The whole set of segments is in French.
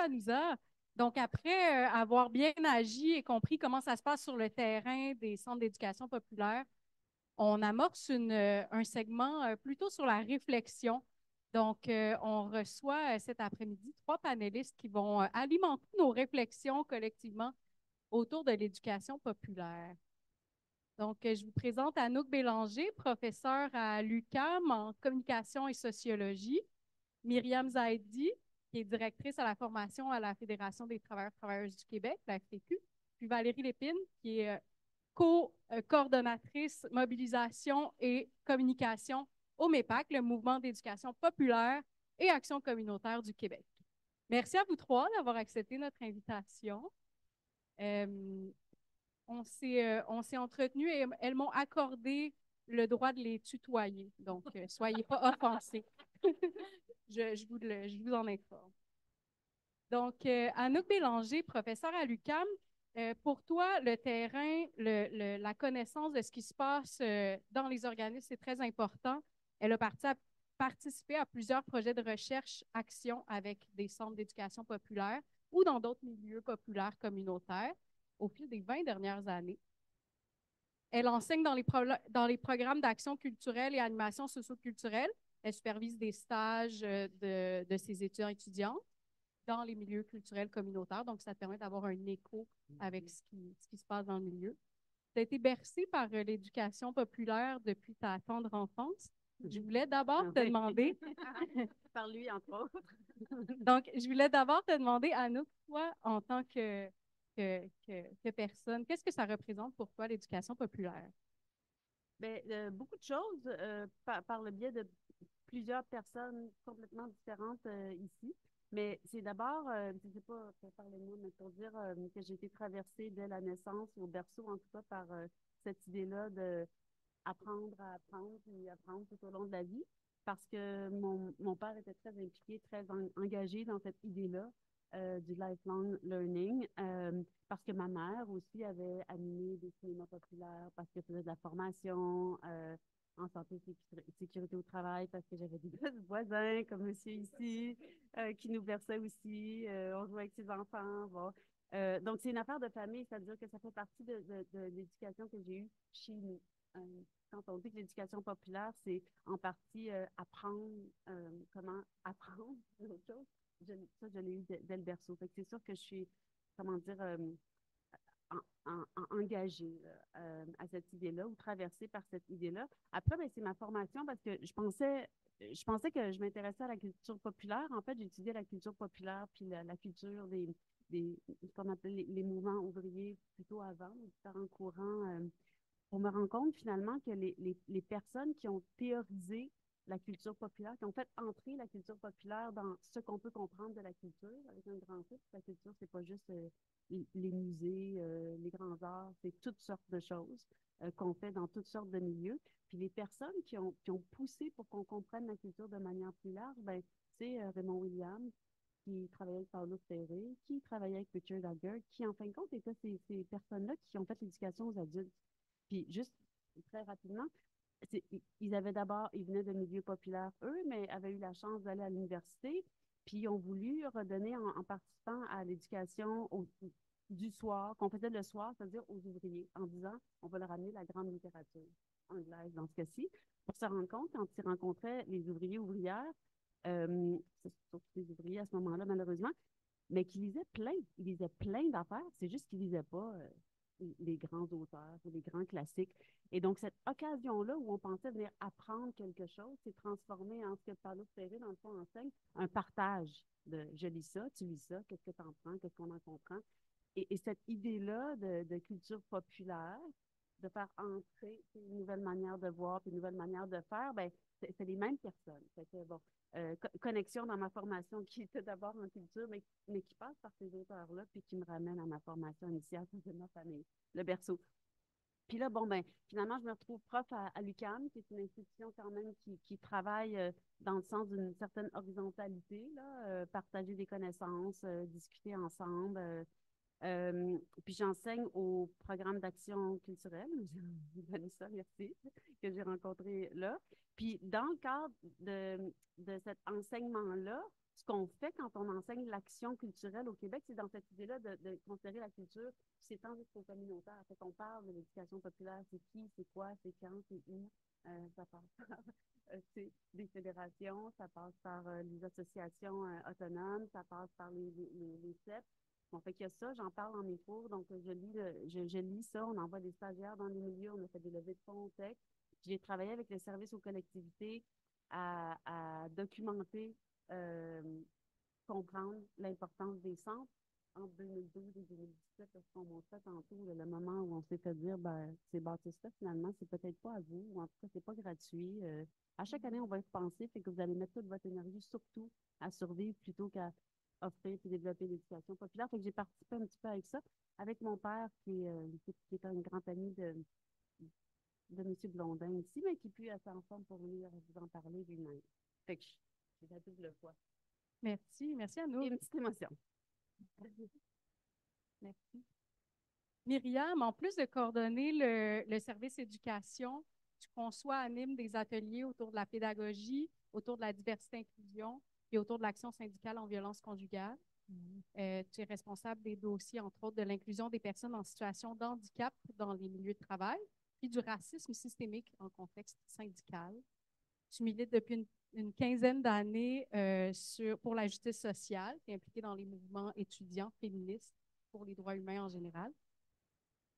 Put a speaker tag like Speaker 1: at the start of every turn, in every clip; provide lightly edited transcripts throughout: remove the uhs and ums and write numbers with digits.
Speaker 1: Fanouza. Donc, après avoir bien agi et compris comment ça se passe sur le terrain des centres d'éducation populaire, on amorce un segment plutôt sur la réflexion. Donc, on reçoit cet après-midi 3 panélistes qui vont alimenter nos réflexions collectivement autour de l'éducation populaire. Donc, je vous présente Anouk Bélanger, professeure à l'UQAM en communication et sociologie, Myriam Zaidi, qui est directrice à la formation à la Fédération des travailleurs-travailleuses du Québec, la FTQ, puis Valérie Lépine, qui est co-coordonnatrice mobilisation et communication au MEPAC, le mouvement d'éducation populaire et action communautaire du Québec. Merci à vous 3 d'avoir accepté notre invitation. Euh, on s'est entretenu et elles m'ont accordé le droit de les tutoyer. Donc, soyez pas offensés. Je vous en informe. Donc, Anouk Bélanger, professeure à l'UQAM, pour toi, le terrain, la connaissance de ce qui se passe dans les organismes, c'est très important. Elle a participé à plusieurs projets de recherche, action avec des centres d'éducation populaire ou dans d'autres milieux populaires communautaires au fil des 20 dernières années. Elle enseigne dans les programmes d'action culturelle et animation socioculturelle. Elle supervise des stages de ses étudiants dans les milieux culturels communautaires. Donc, ça te permet d'avoir un écho avec ce qui se passe dans le milieu. Tu as été bercée par l'éducation populaire depuis ta tendre enfance. Je voulais d'abord te demander...
Speaker 2: Par lui, entre autres.
Speaker 1: Donc, je voulais d'abord te demander, Anouk, toi, en tant que personne, qu'est-ce que ça représente pour toi, l'éducation populaire?
Speaker 2: Bien, beaucoup de choses par le biais de plusieurs personnes complètement différentes ici. Mais c'est d'abord, je ne sais pas pour parler de moi, mais pour dire que j'ai été traversée dès la naissance, au berceau en tout cas, par cette idée-là de apprendre à apprendre et apprendre tout au long de la vie. Parce que mon père était très impliqué, très engagé dans cette idée-là du lifelong learning. Parce que ma mère aussi avait animé des cinémas populaires, parce qu'elle faisait de la formation en santé et sécurité au travail, parce que j'avais des voisins comme monsieur ici qui nous berçaient aussi. On jouait avec ses enfants. Bon. Donc, c'est une affaire de famille, c'est-à-dire que ça fait partie de l'éducation que j'ai eue chez nous. Euh, Quand on dit que l'éducation populaire, c'est en partie apprendre comment apprendre autre chose, ça, je l'ai eu dès le berceau. Fait que c'est sûr que je suis, comment dire, engagée à cette idée-là ou traversée par cette idée-là. Après, ben, c'est ma formation parce que je pensais que je m'intéressais à la culture populaire. En fait, j'ai étudié la culture populaire puis la culture ce qu'on appelle les mouvements ouvriers plutôt avant, les différents courants. On me rend compte finalement que les personnes qui ont théorisé la culture populaire, qui ont fait entrer la culture populaire dans ce qu'on peut comprendre de la culture, avec un grand titre, la culture, c'est pas juste les musées, les grands arts, c'est toutes sortes de choses qu'on fait dans toutes sortes de milieux. Puis les personnes qui ont poussé pour qu'on comprenne la culture de manière plus large, ben, c'est Raymond Williams, qui travaillait avec Paulo Freire, qui travaillait avec Richard Alger, qui en fin de compte étaient ces personnes-là qui ont fait l'éducation aux adultes. Puis juste très rapidement, ils venaient de milieux populaires, eux, mais avaient eu la chance d'aller à l'université, puis ils ont voulu redonner en participant à l'éducation du soir, qu'on faisait le soir, c'est-à-dire aux ouvriers, en disant, on va leur amener la grande littérature anglaise dans ce cas-ci, pour se rendre compte, quand ils rencontraient les ouvriers ouvrières, c'est surtout les ouvriers à ce moment-là, malheureusement, mais qui lisaient plein. Ils lisaient plein d'affaires. C'est juste qu'ils lisaient pas les grands auteurs ou les grands classiques. Et donc, cette occasion-là où on pensait venir apprendre quelque chose s'est transformée en ce que Paulo Freire, dans le fond, enseigne, un partage de je lis ça, tu lis ça, qu'est-ce que tu en prends, qu'est-ce qu'on en comprend. Et cette idée-là de culture populaire, de faire entrer une nouvelle manière de voir, puis une nouvelle manière de faire, ben, c'est les mêmes personnes. Fait que, bon, connexion dans ma formation qui était d'abord en culture, mais qui passe par ces auteurs-là, puis qui me ramène à ma formation initiale de ma famille, le berceau. Puis là, bon, ben, finalement, je me retrouve prof à l'UQAM, qui est une institution quand même qui travaille dans le sens d'une certaine horizontalité, là, partager des connaissances, discuter ensemble. Puis j'enseigne au programme d'action culturelle, Vanessa, merci, que j'ai rencontré là. Puis dans le cadre de cet enseignement-là, ce qu'on fait quand on enseigne l'action culturelle au Québec, c'est dans cette idée-là de considérer la culture, c'est tant juste communautaire. Fait qu'on parle de l'éducation populaire, c'est qui, c'est quoi, c'est quand, c'est où. Ça passe par des fédérations, ça passe par les associations autonomes, ça passe par les CEP. Bon, fait qu'il y a ça, j'en parle dans mes cours, donc je lis ça, on envoie des stagiaires dans les milieux, on a fait des levées de fonds au texte. J'ai travaillé avec les services aux collectivités à documenter, comprendre l'importance des centres entre 2012 et 2017, parce qu'on montrait tantôt le moment où on s'est fait dire, ben, ces bâtisses-là, finalement, c'est peut-être pas à vous, ou en tout cas, c'est pas gratuit. À chaque année, on va y repenser, fait que vous allez mettre toute votre énergie surtout à survivre plutôt qu'à offrir et développer l'éducation populaire. Fait que j'ai participé un petit peu avec ça, avec mon père, qui est un grand ami de M. Blondin ici, mais qui puis assez en forme pour venir vous en parler lui-même. Fait que j'ai la double fois.
Speaker 1: Merci. Merci à nous.
Speaker 2: Et une petite émotion.
Speaker 1: Merci. Myriam, en plus de coordonner le service éducation, tu conçois, animes des ateliers autour de la pédagogie, autour de la diversité-inclusion et autour de l'action syndicale en violence conjugale. Tu es responsable des dossiers, entre autres, de l'inclusion des personnes en situation de handicap dans les milieux de travail, puis du racisme systémique en contexte syndical. Tu milites depuis une quinzaine d'années pour la justice sociale. Tu es impliquée dans les mouvements étudiants féministes pour les droits humains en général.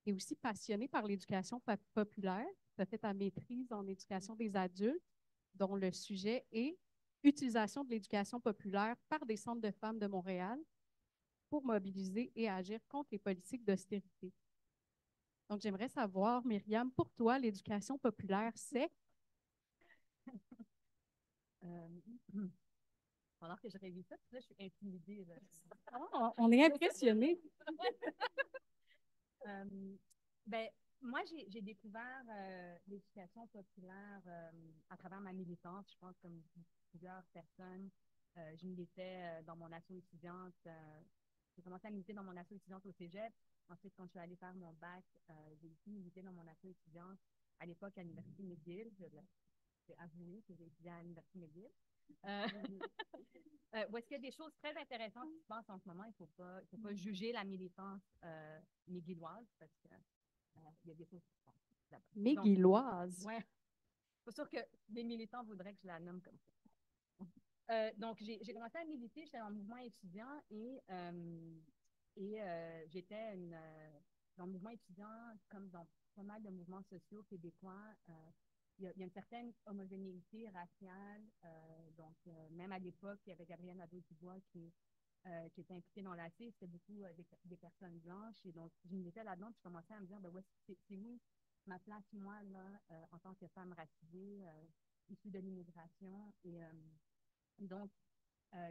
Speaker 1: Tu es aussi passionnée par l'éducation populaire. Tu as fait ta maîtrise en éducation des adultes, dont le sujet est utilisation de l'éducation populaire par des centres de femmes de Montréal pour mobiliser et agir contre les politiques d'austérité. Donc, j'aimerais savoir, Myriam, pour toi, l'éducation populaire, c'est?
Speaker 3: Pendant que je révise ça, là, je suis intimidée. Là.
Speaker 1: Oh, on est impressionnés.
Speaker 3: Ben, moi, j'ai découvert l'éducation populaire à travers ma militance. Je pense comme plusieurs personnes. Je militais dans mon asso étudiante. J'ai commencé à militer dans mon asso étudiante au cégep. Ensuite, quand je suis allée faire mon bac, j'ai aussi milité dans mon asso étudiante à l'époque à l'Université McGill. J'ai avoué que j'ai étudié à l'Université McGill. Où est-ce qu'il y a des choses très intéressantes qui se passent en ce moment? Il ne faut pas juger la militance McGilloise parce que il y a des choses qui se passent là-bas.
Speaker 1: McGilloise.
Speaker 3: Ouais. C'est sûr que les militants voudraient que je la nomme comme ça. Donc, j'ai commencé à militer, j'étais dans le mouvement étudiant et j'étais dans le mouvement étudiant, comme dans pas mal de mouvements sociaux québécois, il y a une certaine homogénéité raciale. Donc, même à l'époque, il y avait Gabrielle Nadeau-Dubois qui était impliquée dans l'AC, c'était beaucoup des personnes blanches. Et donc, je militais là-dedans, puis je commençais à me dire, ben ouais, c'est où ma place, moi, là, en tant que femme racisée, issue de l'immigration. Et donc,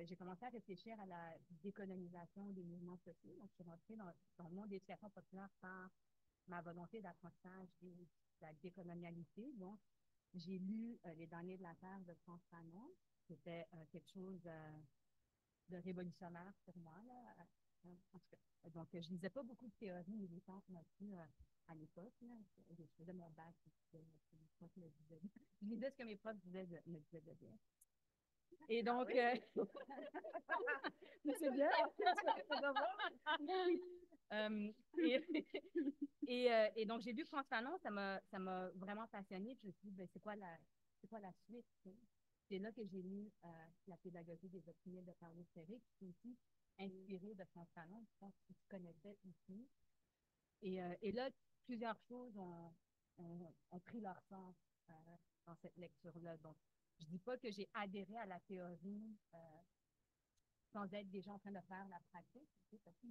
Speaker 3: j'ai commencé à réfléchir à la décolonisation des mouvements sociaux. Donc, je suis rentrée dans le monde de l'éducation populaire par ma volonté d'apprentissage de la décolonialité. Donc, j'ai lu Les Derniers de la Terre de France Fanon. C'était quelque chose de révolutionnaire pour moi. Là. En tout cas, donc, je lisais pas beaucoup de théories militantes non plus à l'époque. Je faisais mon bac. Je lisais ce que mes profs me disaient de bien. Et donc,
Speaker 1: c'est bien.
Speaker 3: Et donc, j'ai lu France Fanon, ça m'a vraiment passionnée. Puis je me suis dit, ben, c'est quoi la suite? C'est là que j'ai lu La pédagogie des opinions de Paulo Freire, qui est aussi inspirée de France Fanon. Je pense que tu connaissais ici. Et là, plusieurs choses ont pris leur sens dans cette lecture-là. Donc, je ne dis pas que j'ai adhéré à la théorie sans être déjà en train de faire la pratique, parce que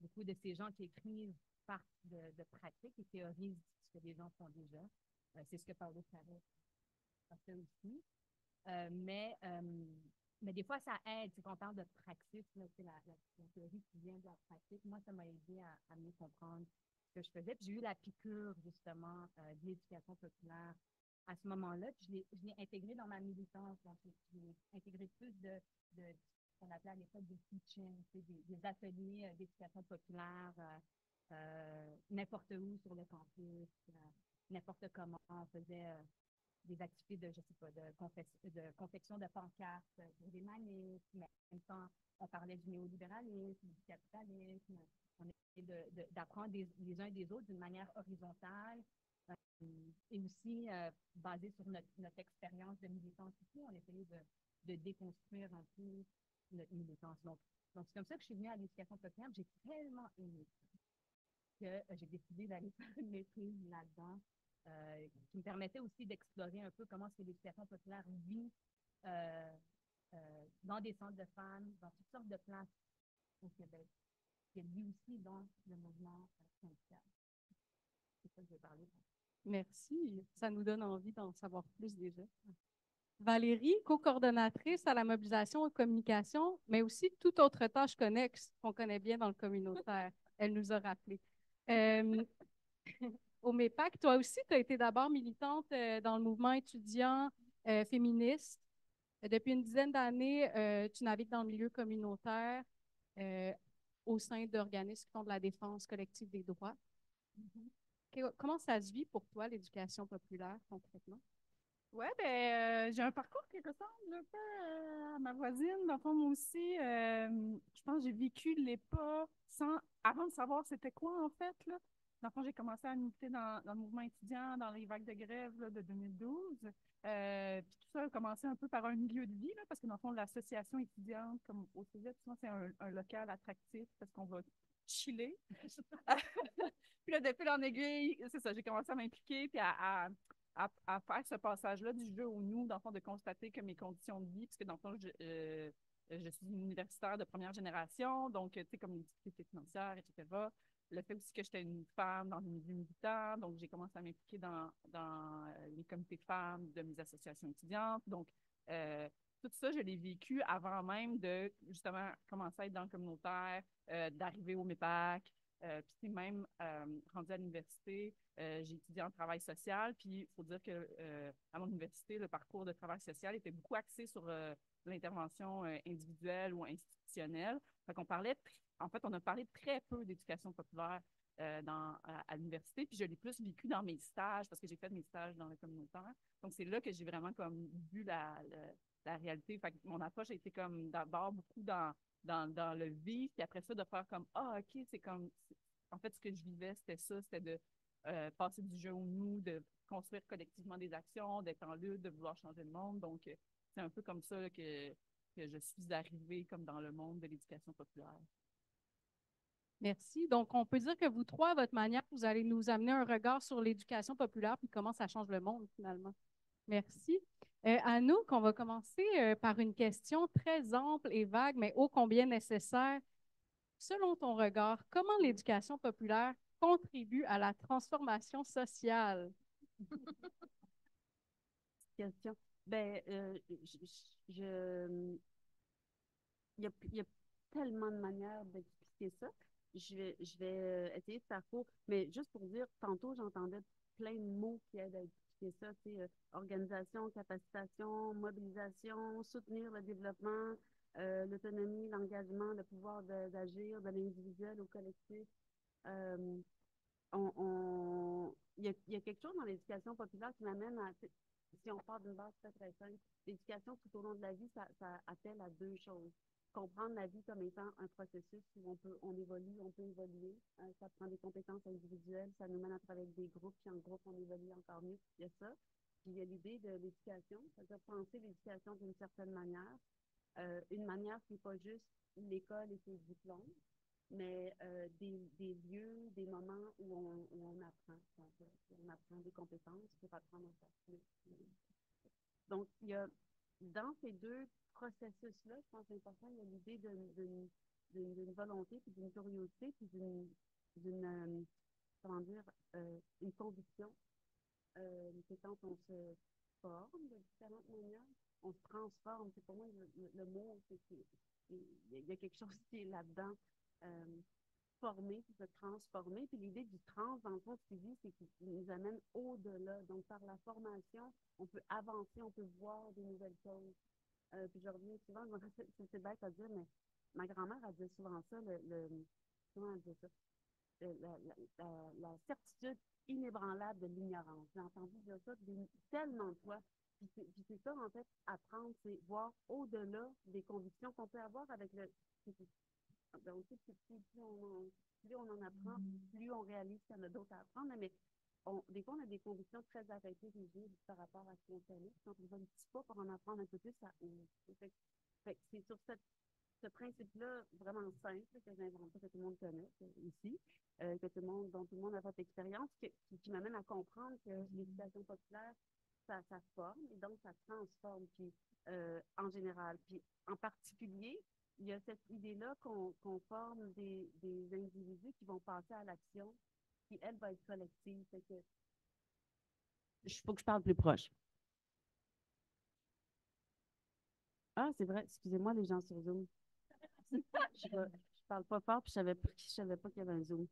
Speaker 3: beaucoup de ces gens qui écrivent partent de pratiques et théorisent ce que les gens font déjà. C'est ce que Paulo Freire a fait aussi. Mais des fois, ça aide. Quand on parle de pratique, là, la théorie qui vient de la pratique, moi, ça m'a aidé à mieux comprendre ce que je faisais. Puis j'ai eu la piqûre, justement, de l'éducation populaire à ce moment-là. Puis je l'ai intégré dans ma militance. Donc, j'ai intégré plus de ce qu'on appelait à l'époque des teaching, des ateliers d'éducation populaire, n'importe où sur le campus, n'importe comment. On faisait des activités de, je sais pas, de confection de pancartes pour des manifs, mais en même temps, on parlait du néolibéralisme, du capitalisme, on essayait d'apprendre les uns des autres d'une manière horizontale et aussi basée sur notre expérience de militance ici. On essayait de déconstruire un peu notre militance. Donc c'est comme ça que je suis venue à l'éducation populaire. J'ai tellement aimé que j'ai décidé d'aller faire une maîtrise là-dedans, qui me permettait aussi d'explorer un peu comment est-ce que l'éducation populaire vit dans des centres de femmes, dans toutes sortes de places au Québec, qui vit aussi dans le mouvement syndical. C'est ça que je vais parler.
Speaker 1: Merci. Ça nous donne envie d'en savoir plus déjà. Valérie, co-coordonnatrice à la mobilisation et communication, mais aussi toute autre tâche connexe qu'on connaît bien dans le communautaire. Elle nous a rappelé. Au MEPAC, toi aussi, tu as été d'abord militante dans le mouvement étudiant féministe. Depuis une dizaine d'années, tu navigues dans le milieu communautaire au sein d'organismes qui font de la défense collective des droits. Comment ça se vit pour toi, l'éducation populaire, concrètement?
Speaker 4: Oui, j'ai un parcours qui ressemble un peu à ma voisine. Dans le fond, moi aussi, je pense que j'ai vécu l'EPA avant de savoir c'était quoi, en fait, là. Dans le fond, j'ai commencé à militer dans le mouvement étudiant, dans les vagues de grève là, de 2012. Puis tout ça a commencé un peu par un milieu de vie, là, parce que dans le fond, l'association étudiante, comme au Cégep, souvent, c'est un local attractif parce qu'on va chiller. Puis là, de fil en aiguille, c'est ça, j'ai commencé à m'impliquer puis à faire ce passage-là du jeu au nous, dans le fond, de constater que mes conditions de vie, puisque dans le fond, je suis une universitaire de première génération, donc, tu sais, comme les difficultés financières, etc. Le fait aussi que j'étais une femme dans le milieu militant, donc j'ai commencé à m'impliquer dans les comités de femmes de mes associations étudiantes. Donc, tout ça, je l'ai vécu avant même de, justement, commencer à être dans le communautaire, d'arriver au MEPAC, puis même rendue à l'université, j'ai étudié en travail social, puis il faut dire que à mon université, le parcours de travail social était beaucoup axé sur l'intervention individuelle ou institutionnelle. Fait qu'on parlait, en fait, on a parlé très peu d'éducation populaire à l'université, puis je l'ai plus vécu dans mes stages, parce que j'ai fait mes stages dans le communautaire. Donc, c'est là que j'ai vraiment comme vu la réalité. Fait que mon approche a été comme d'abord beaucoup dans le vif, puis après ça, de faire comme, ah, OK, c'est comme, en fait, ce que je vivais, c'était ça, c'était de passer du jeu au nous, de construire collectivement des actions, d'être en lutte, de vouloir changer le monde. Donc, c'est un peu comme ça là, que je suis arrivée comme dans le monde de l'éducation populaire.
Speaker 1: Merci. Donc, on peut dire que vous trois, à votre manière, vous allez nous amener un regard sur l'éducation populaire puis comment ça change le monde, finalement. Merci. Anouk, on va commencer par une question très ample et vague, mais ô combien nécessaire. Selon ton regard, comment l'éducation populaire contribue à la transformation sociale?
Speaker 2: Question. Ben, il y a tellement de manières d'expliquer ça. Je vais essayer de faire court, mais juste pour dire, tantôt, j'entendais plein de mots qui aident à expliquer ça, tu sais, organisation, capacitation, mobilisation, soutenir le développement, l'autonomie, l'engagement, le pouvoir d'agir de l'individuel au collectif. Euh, il y a quelque chose dans l'éducation populaire qui m'amène à, si on part d'une base très très simple, l'éducation tout au long de la vie, ça appelle à deux choses. Comprendre la vie comme étant un processus où on évolue, on peut évoluer. Ça prend des compétences individuelles, ça nous mène à travailler avec des groupes, puis en groupe, on évolue encore mieux. Il y a ça. Puis il y a l'idée de l'éducation, c'est-à-dire penser l'éducation d'une certaine manière, une manière qui n'est pas juste l'école et ses diplômes, mais des lieux, des moments où on apprend. Donc, on apprend des compétences pour apprendre encore plus. Donc, il y a, dans ces deux processus-là, je pense que c'est important, il y a l'idée d'une volonté, puis d'une curiosité, puis comment dire, une conviction que quand on se forme de différentes manières, on se transforme. C'est pour moi le mot, il y a quelque chose qui est là-dedans. Former, puis se transformer. Puis l'idée du trans, dans le fond, ce qu'il dit, c'est qu'il nous amène au-delà. Donc, par la formation, on peut avancer, on peut voir des nouvelles choses. Puis je reviens souvent, c'est bête à dire, mais ma grand-mère, elle disait souvent ça, comment elle disait ça? la certitude inébranlable de l'ignorance. J'ai entendu dire ça tellement de fois. Puis c'est ça, en fait, apprendre, c'est voir au-delà des convictions qu'on peut avoir avec le... Donc, plus on en apprend, plus on réalise qu'il y en a d'autres à apprendre, mais des fois, on a des convictions très arrêtées, rigides par rapport à ce qu'on connaît. Quand on va un petit pas pour en apprendre un peu plus, ça ouvre. C'est sur ce principe-là vraiment simple que j'invente, que tout le monde connaît ici, dont tout le monde a fait expérience, qui m'amène à comprendre que l'éducation populaire, ça forme et donc ça transforme puis, en général. Puis en particulier, il y a cette idée-là qu'on forme des individus qui vont passer à l'action, puis elle va être collective. Fait que, il faut que je parle plus proche. Ah, c'est vrai, excusez-moi les gens sur Zoom. Je parle pas fort, puis je savais pas qu'il y avait un Zoom.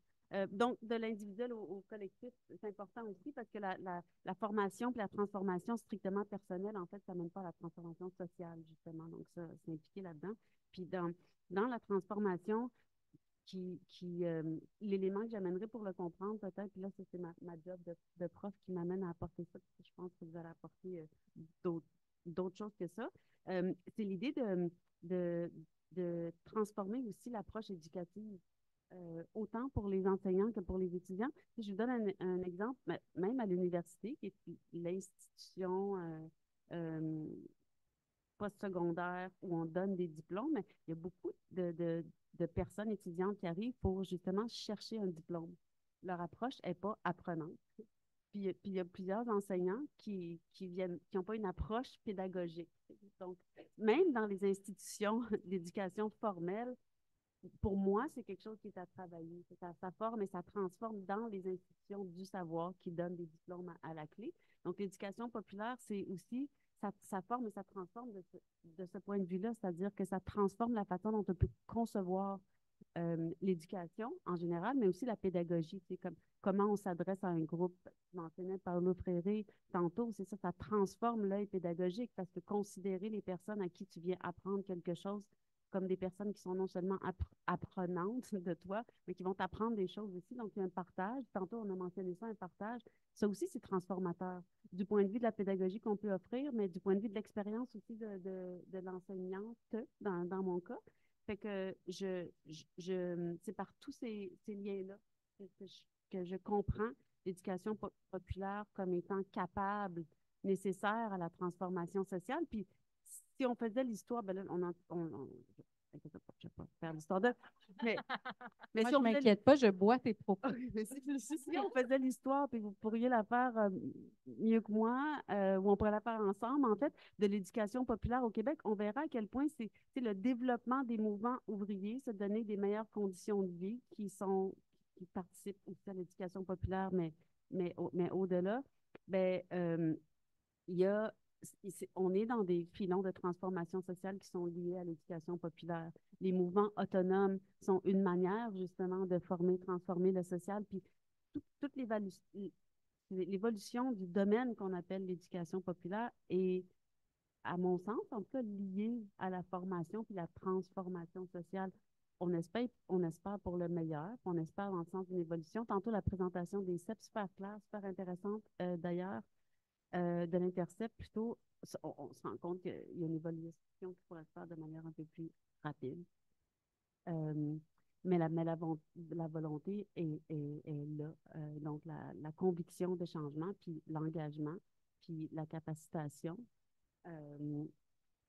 Speaker 2: Donc, de l'individuel au collectif, c'est important aussi parce que la formation et la transformation strictement personnelle, en fait, ça mène pas à la transformation sociale, justement. Donc, ça, c'est impliqué là-dedans. Puis, dans la transformation, l'élément que j'amènerais pour le comprendre, peut-être, puis là, c'est ma job de prof qui m'amène à apporter ça, parce que je pense que vous allez apporter d'autres choses que ça. C'est l'idée de transformer aussi l'approche éducative, autant pour les enseignants que pour les étudiants. Si je vous donne un exemple, même à l'université, qui est l'institution postsecondaire où on donne des diplômes, il y a beaucoup de personnes étudiantes qui arrivent pour justement chercher un diplôme. Leur approche n'est pas apprenante. Puis il y a plusieurs enseignants qui n'ont pas une approche pédagogique. Donc, même dans les institutions d'éducation formelle, pour moi, c'est quelque chose qui est à travailler. Ça forme et ça transforme dans les institutions du savoir qui donnent des diplômes à la clé. Donc, l'éducation populaire, c'est aussi, ça forme et ça transforme de ce point de vue-là, c'est-à-dire que ça transforme la façon dont on peut concevoir l'éducation en général, mais aussi la pédagogie. C'est comme comment on s'adresse à un groupe. Tu mentionnais Paulo Freire tantôt, c'est ça, ça transforme l'œil pédagogique parce que considérer les personnes à qui tu viens apprendre quelque chose comme des personnes qui sont non seulement apprenantes de toi, mais qui vont t'apprendre des choses aussi. Donc, il y a un partage. Tantôt, on a mentionné ça, un partage. Ça aussi, c'est transformateur du point de vue de la pédagogie qu'on peut offrir, mais du point de vue de l'expérience aussi de l'enseignante, dans mon cas. Fait que c'est par tous ces liens-là que je comprends l'éducation populaire comme étant capable, nécessaire à la transformation sociale. Puis, si on faisait l'histoire, ben là, je ne vais pas faire l'histoire de. Mais,
Speaker 1: Moi, je ne m'inquiète pas, je bois tes propos.
Speaker 2: Si on faisait l'histoire, puis vous pourriez la faire mieux que moi, ou on pourrait la faire ensemble, en fait, de l'éducation populaire au Québec, on verra à quel point c'est le développement des mouvements ouvriers, se donner des meilleures conditions de vie qui participent aussi à l'éducation populaire, mais au-delà. Ben, il y a on est dans des filons de transformation sociale qui sont liés à l'éducation populaire. Les mouvements autonomes sont une manière, justement, de former, transformer le social. Puis, toute l'évolution du domaine qu'on appelle l'éducation populaire est, à mon sens, en tout cas, liée à la formation puis la transformation sociale. On espère pour le meilleur, on espère dans le sens d'une évolution. Tantôt, la présentation des CEP, super claire, super intéressante, d'ailleurs. De l'Intercept, plutôt, on se rend compte qu'il y a une évolution qui pourrait se faire de manière un peu plus rapide. Mais la volonté est là. Donc, la conviction de changement, puis l'engagement, puis la capacitation.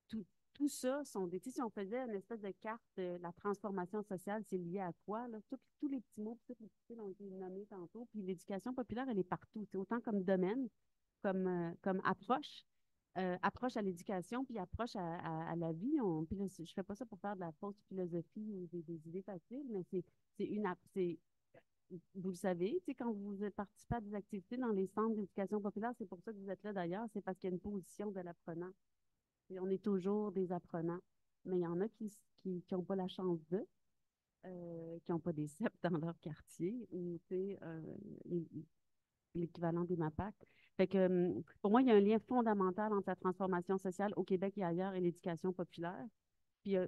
Speaker 2: Tout ça sont des... Si on faisait une espèce de carte de la transformation sociale, c'est lié à quoi? Là? Tous les petits mots, toutes les petits mots ont été nommés tantôt. Puis l'éducation populaire, elle est partout. C'est autant comme domaine, comme approche. Approche à l'éducation, puis approche à la vie. Puis là, je ne fais pas ça pour faire de la fausse philosophie ou des idées faciles, mais vous le savez, quand vous participez à des activités dans les centres d'éducation populaire, c'est pour ça que vous êtes là d'ailleurs, c'est parce qu'il y a une position de l'apprenant. Et on est toujours des apprenants, mais il y en a qui n'ont pas la chance qui n'ont pas des CEP dans leur quartier, ou l'équivalent des MAPAC. Fait que, pour moi, il y a un lien fondamental entre la transformation sociale au Québec et ailleurs et l'éducation populaire. Puis il y a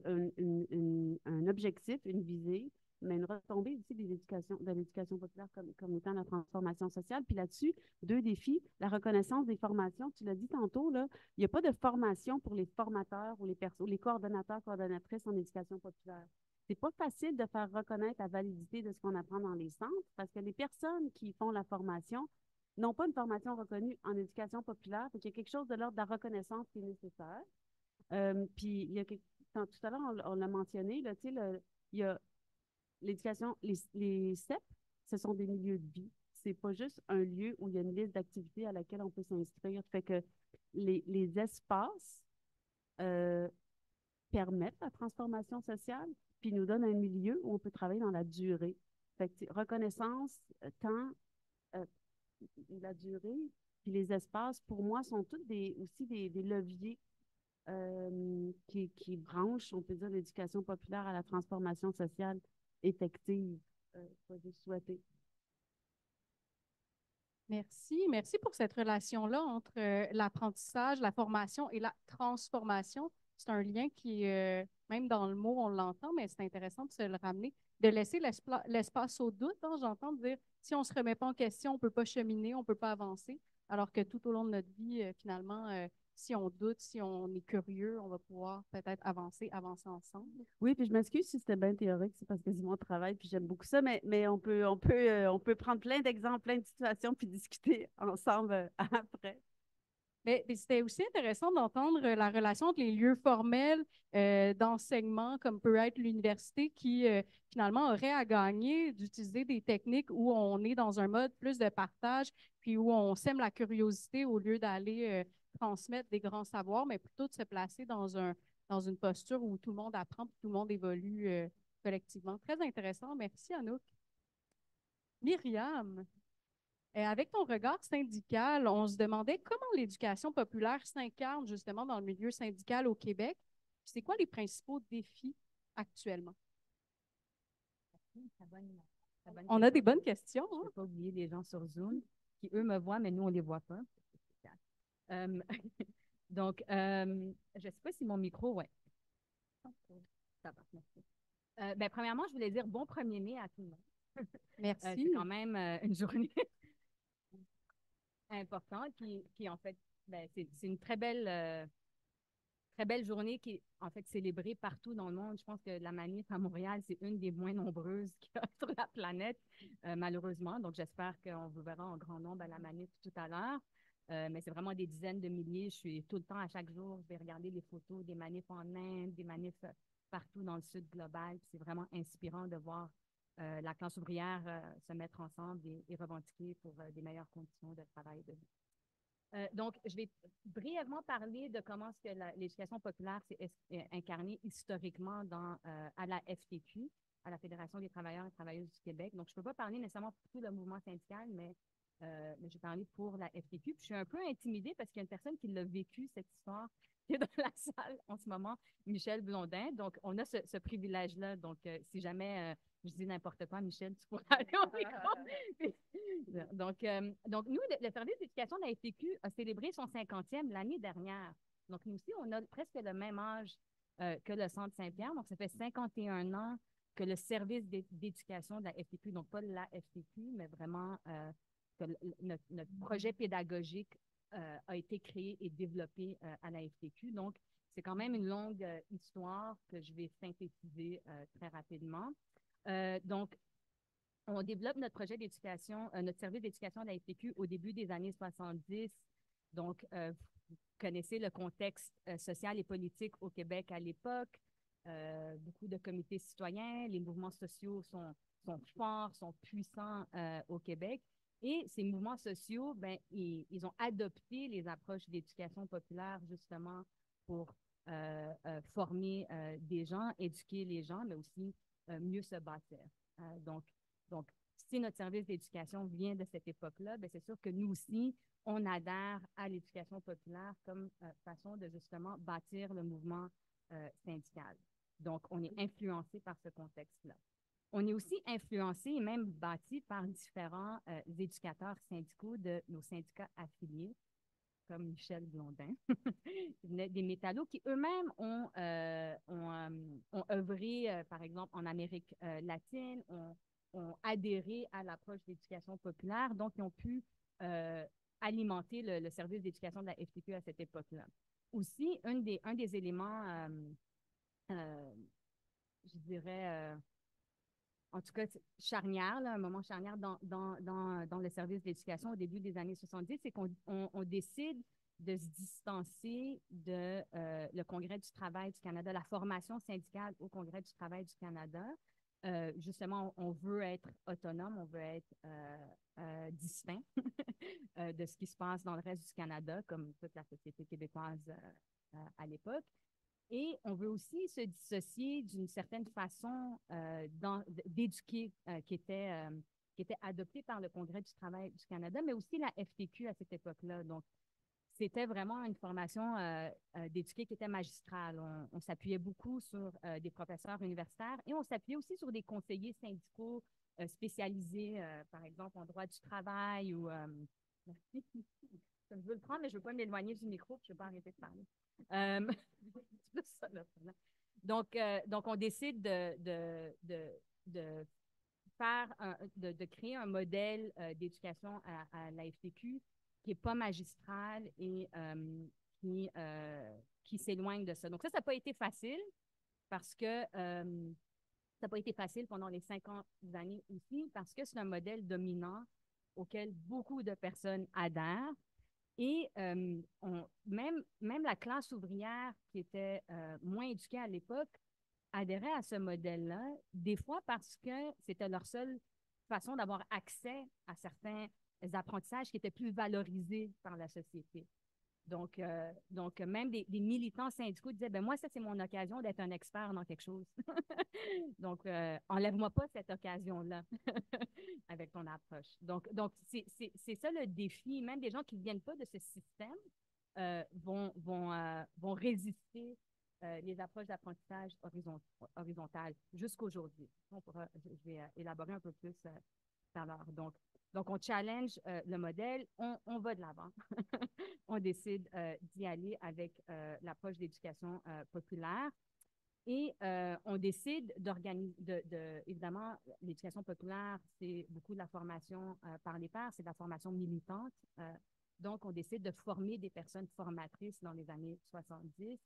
Speaker 2: un objectif, une visée, mais une retombée aussi de l'éducation populaire comme étant la transformation sociale. Puis là-dessus, deux défis. La reconnaissance des formations. Tu l'as dit tantôt, là, il n'y a pas de formation pour les formateurs ou les coordonnateurs, coordonnatrices en éducation populaire. C'est pas facile de faire reconnaître la validité de ce qu'on apprend dans les centres parce que les personnes qui font la formation n'ont pas une formation reconnue en éducation populaire. Donc, il y a quelque chose de l'ordre de la reconnaissance qui est nécessaire. Puis, tout à l'heure, on l'a mentionné, là, il y a l'éducation, les CEP, ce sont des milieux de vie. C'est pas juste un lieu où il y a une liste d'activités à laquelle on peut s'inscrire. Fait que les espaces permettent la transformation sociale, puis nous donnent un milieu où on peut travailler dans la durée. Fait que, reconnaissance, temps, la durée, puis les espaces, pour moi, sont tous aussi des leviers qui branchent, on peut dire, l'éducation populaire à la transformation sociale effective, que j'ai souhaité.
Speaker 1: Merci. Merci pour cette relation-là entre l'apprentissage, la formation et la transformation. C'est un lien qui, même dans le mot, on l'entend, mais c'est intéressant de se le ramener, de laisser l'espace au doute. Hein, j'entends dire, si on ne se remet pas en question, on ne peut pas cheminer, on ne peut pas avancer, alors que tout au long de notre vie, finalement, si on doute, si on est curieux, on va pouvoir peut-être avancer ensemble.
Speaker 2: Oui, puis je m'excuse si c'était bien théorique, c'est parce que c'est mon travail, puis j'aime beaucoup ça, mais on peut prendre plein d'exemples, plein de situations, puis discuter ensemble après.
Speaker 1: Mais c'était aussi intéressant d'entendre la relation entre les lieux formels d'enseignement, comme peut être l'université, qui finalement aurait à gagner d'utiliser des techniques où on est dans un mode plus de partage, puis où on sème la curiosité au lieu d'aller transmettre des grands savoirs, mais plutôt de se placer dans une posture où tout le monde apprend, puis tout le monde évolue collectivement. Très intéressant. Merci, Anouk. Myriam. Avec ton regard syndical, on se demandait comment l'éducation populaire s'incarne justement dans le milieu syndical au Québec. C'est quoi les principaux défis actuellement? On a des bonnes questions.
Speaker 3: Je ne peux pas oublier les gens sur Zoom qui, eux, me voient, mais nous, on ne les voit pas. Donc, je ne sais pas si mon micro, ouais. Ça va, merci. Premièrement, je voulais dire bon 1er mai à tout le monde.
Speaker 1: Merci.
Speaker 3: C'est quand même une journée importante qui en fait, c'est une très belle journée qui est en fait célébrée partout dans le monde. Je pense que la manif à Montréal, c'est une des moins nombreuses qu'il y a sur la planète, malheureusement. Donc, j'espère qu'on vous verra en grand nombre à la manif tout à l'heure. Mais c'est vraiment des dizaines de milliers. Je suis tout le temps, à chaque jour, je vais regarder des photos des manifs en Inde, des manifs partout dans le sud global. C'est vraiment inspirant de voir la classe ouvrière se mettre ensemble et revendiquer pour des meilleures conditions de travail et de vie. Donc, je vais brièvement parler de comment est-ce que l'éducation populaire s'est incarnée historiquement à la FTQ, à la Fédération des travailleurs et travailleuses du Québec. Donc, je ne peux pas parler nécessairement pour tout le mouvement syndical, mais je vais parler pour la FTQ. Puis, je suis un peu intimidée parce qu'il y a une personne qui l'a vécu, cette histoire, qui est dans la salle en ce moment, Michel Blondin. Donc, on a ce privilège-là. Donc, si jamais je dis n'importe quoi, Michel, tu pourras aller au micro. Donc, nous, le service d'éducation de la FTQ a célébré son 50e l'année dernière. Donc, nous aussi, on a presque le même âge que le Centre Saint-Pierre. Donc, ça fait 51 ans que le service d'éducation de la FTQ, donc pas la FTQ, mais vraiment que notre projet pédagogique a été créé et développé à la FTQ. Donc, c'est quand même une longue histoire que je vais synthétiser très rapidement. Donc, on développe notre projet d'éducation, notre service d'éducation de la FTQ au début des années 70. Donc, vous connaissez le contexte social et politique au Québec à l'époque. Beaucoup de comités citoyens, les mouvements sociaux sont forts, sont puissants au Québec. Et ces mouvements sociaux, ils ont adopté les approches d'éducation populaire justement pour former des gens, éduquer les gens, mais aussi mieux se bâtir. Donc, si notre service d'éducation vient de cette époque-là, c'est sûr que nous aussi, on adhère à l'éducation populaire comme façon de justement bâtir le mouvement syndical. Donc, on est influencé par ce contexte-là. On est aussi influencé et même bâti par différents éducateurs syndicaux de nos syndicats affiliés, comme Michel Blondin, des métallos qui eux-mêmes ont œuvré, par exemple, en Amérique latine, ont adhéré à l'approche d'éducation populaire, donc ils ont pu alimenter le service d'éducation de la FTQ à cette époque-là. Aussi, un des éléments, je dirais, en tout cas charnière, là, un moment charnière dans le service d'éducation au début des années 70, c'est qu'on décide de se distancer de le Congrès du travail du Canada, la formation syndicale au Congrès du travail du Canada. Justement, on veut être autonome, on veut être distinct de ce qui se passe dans le reste du Canada, comme toute la société québécoise à l'époque. Et on veut aussi se dissocier d'une certaine façon d'éduquer qui était adoptée par le Congrès du travail du Canada, mais aussi la FTQ à cette époque-là. Donc, c'était vraiment une formation d'éduquer qui était magistrale. On s'appuyait beaucoup sur des professeurs universitaires et on s'appuyait aussi sur des conseillers syndicaux spécialisés, par exemple, en droit du travail ou... merci. Je veux le prendre, mais je ne veux pas m'éloigner du micro, puis je ne veux pas arrêter de parler. Ça, là, donc, on décide de faire de créer un modèle d'éducation à la FTQ qui n'est pas magistral et qui s'éloigne de ça. Donc, ça n'a pas été facile parce que ça n'a pas été facile pendant les 50 années aussi parce que c'est un modèle dominant auquel beaucoup de personnes adhèrent. Et même la classe ouvrière qui était moins éduquée à l'époque adhérait à ce modèle-là, des fois parce que c'était leur seule façon d'avoir accès à certains apprentissages qui étaient plus valorisés par la société. Donc même des militants syndicaux disaient, ben moi, ça, c'est mon occasion d'être un expert dans quelque chose. Donc, enlève-moi pas cette occasion-là avec ton approche. Donc c'est ça le défi. Même des gens qui ne viennent pas de ce système vont résister les approches d'apprentissage horizontales jusqu'aujourd'hui. Je vais élaborer un peu plus tout à l'heure. Donc, on challenge le modèle, on va de l'avant. On décide d'y aller avec l'approche d'éducation populaire. Et on décide d'organiser, évidemment, l'éducation populaire, c'est beaucoup de la formation par les pairs, c'est de la formation militante. Donc, on décide de former des personnes formatrices dans les années 70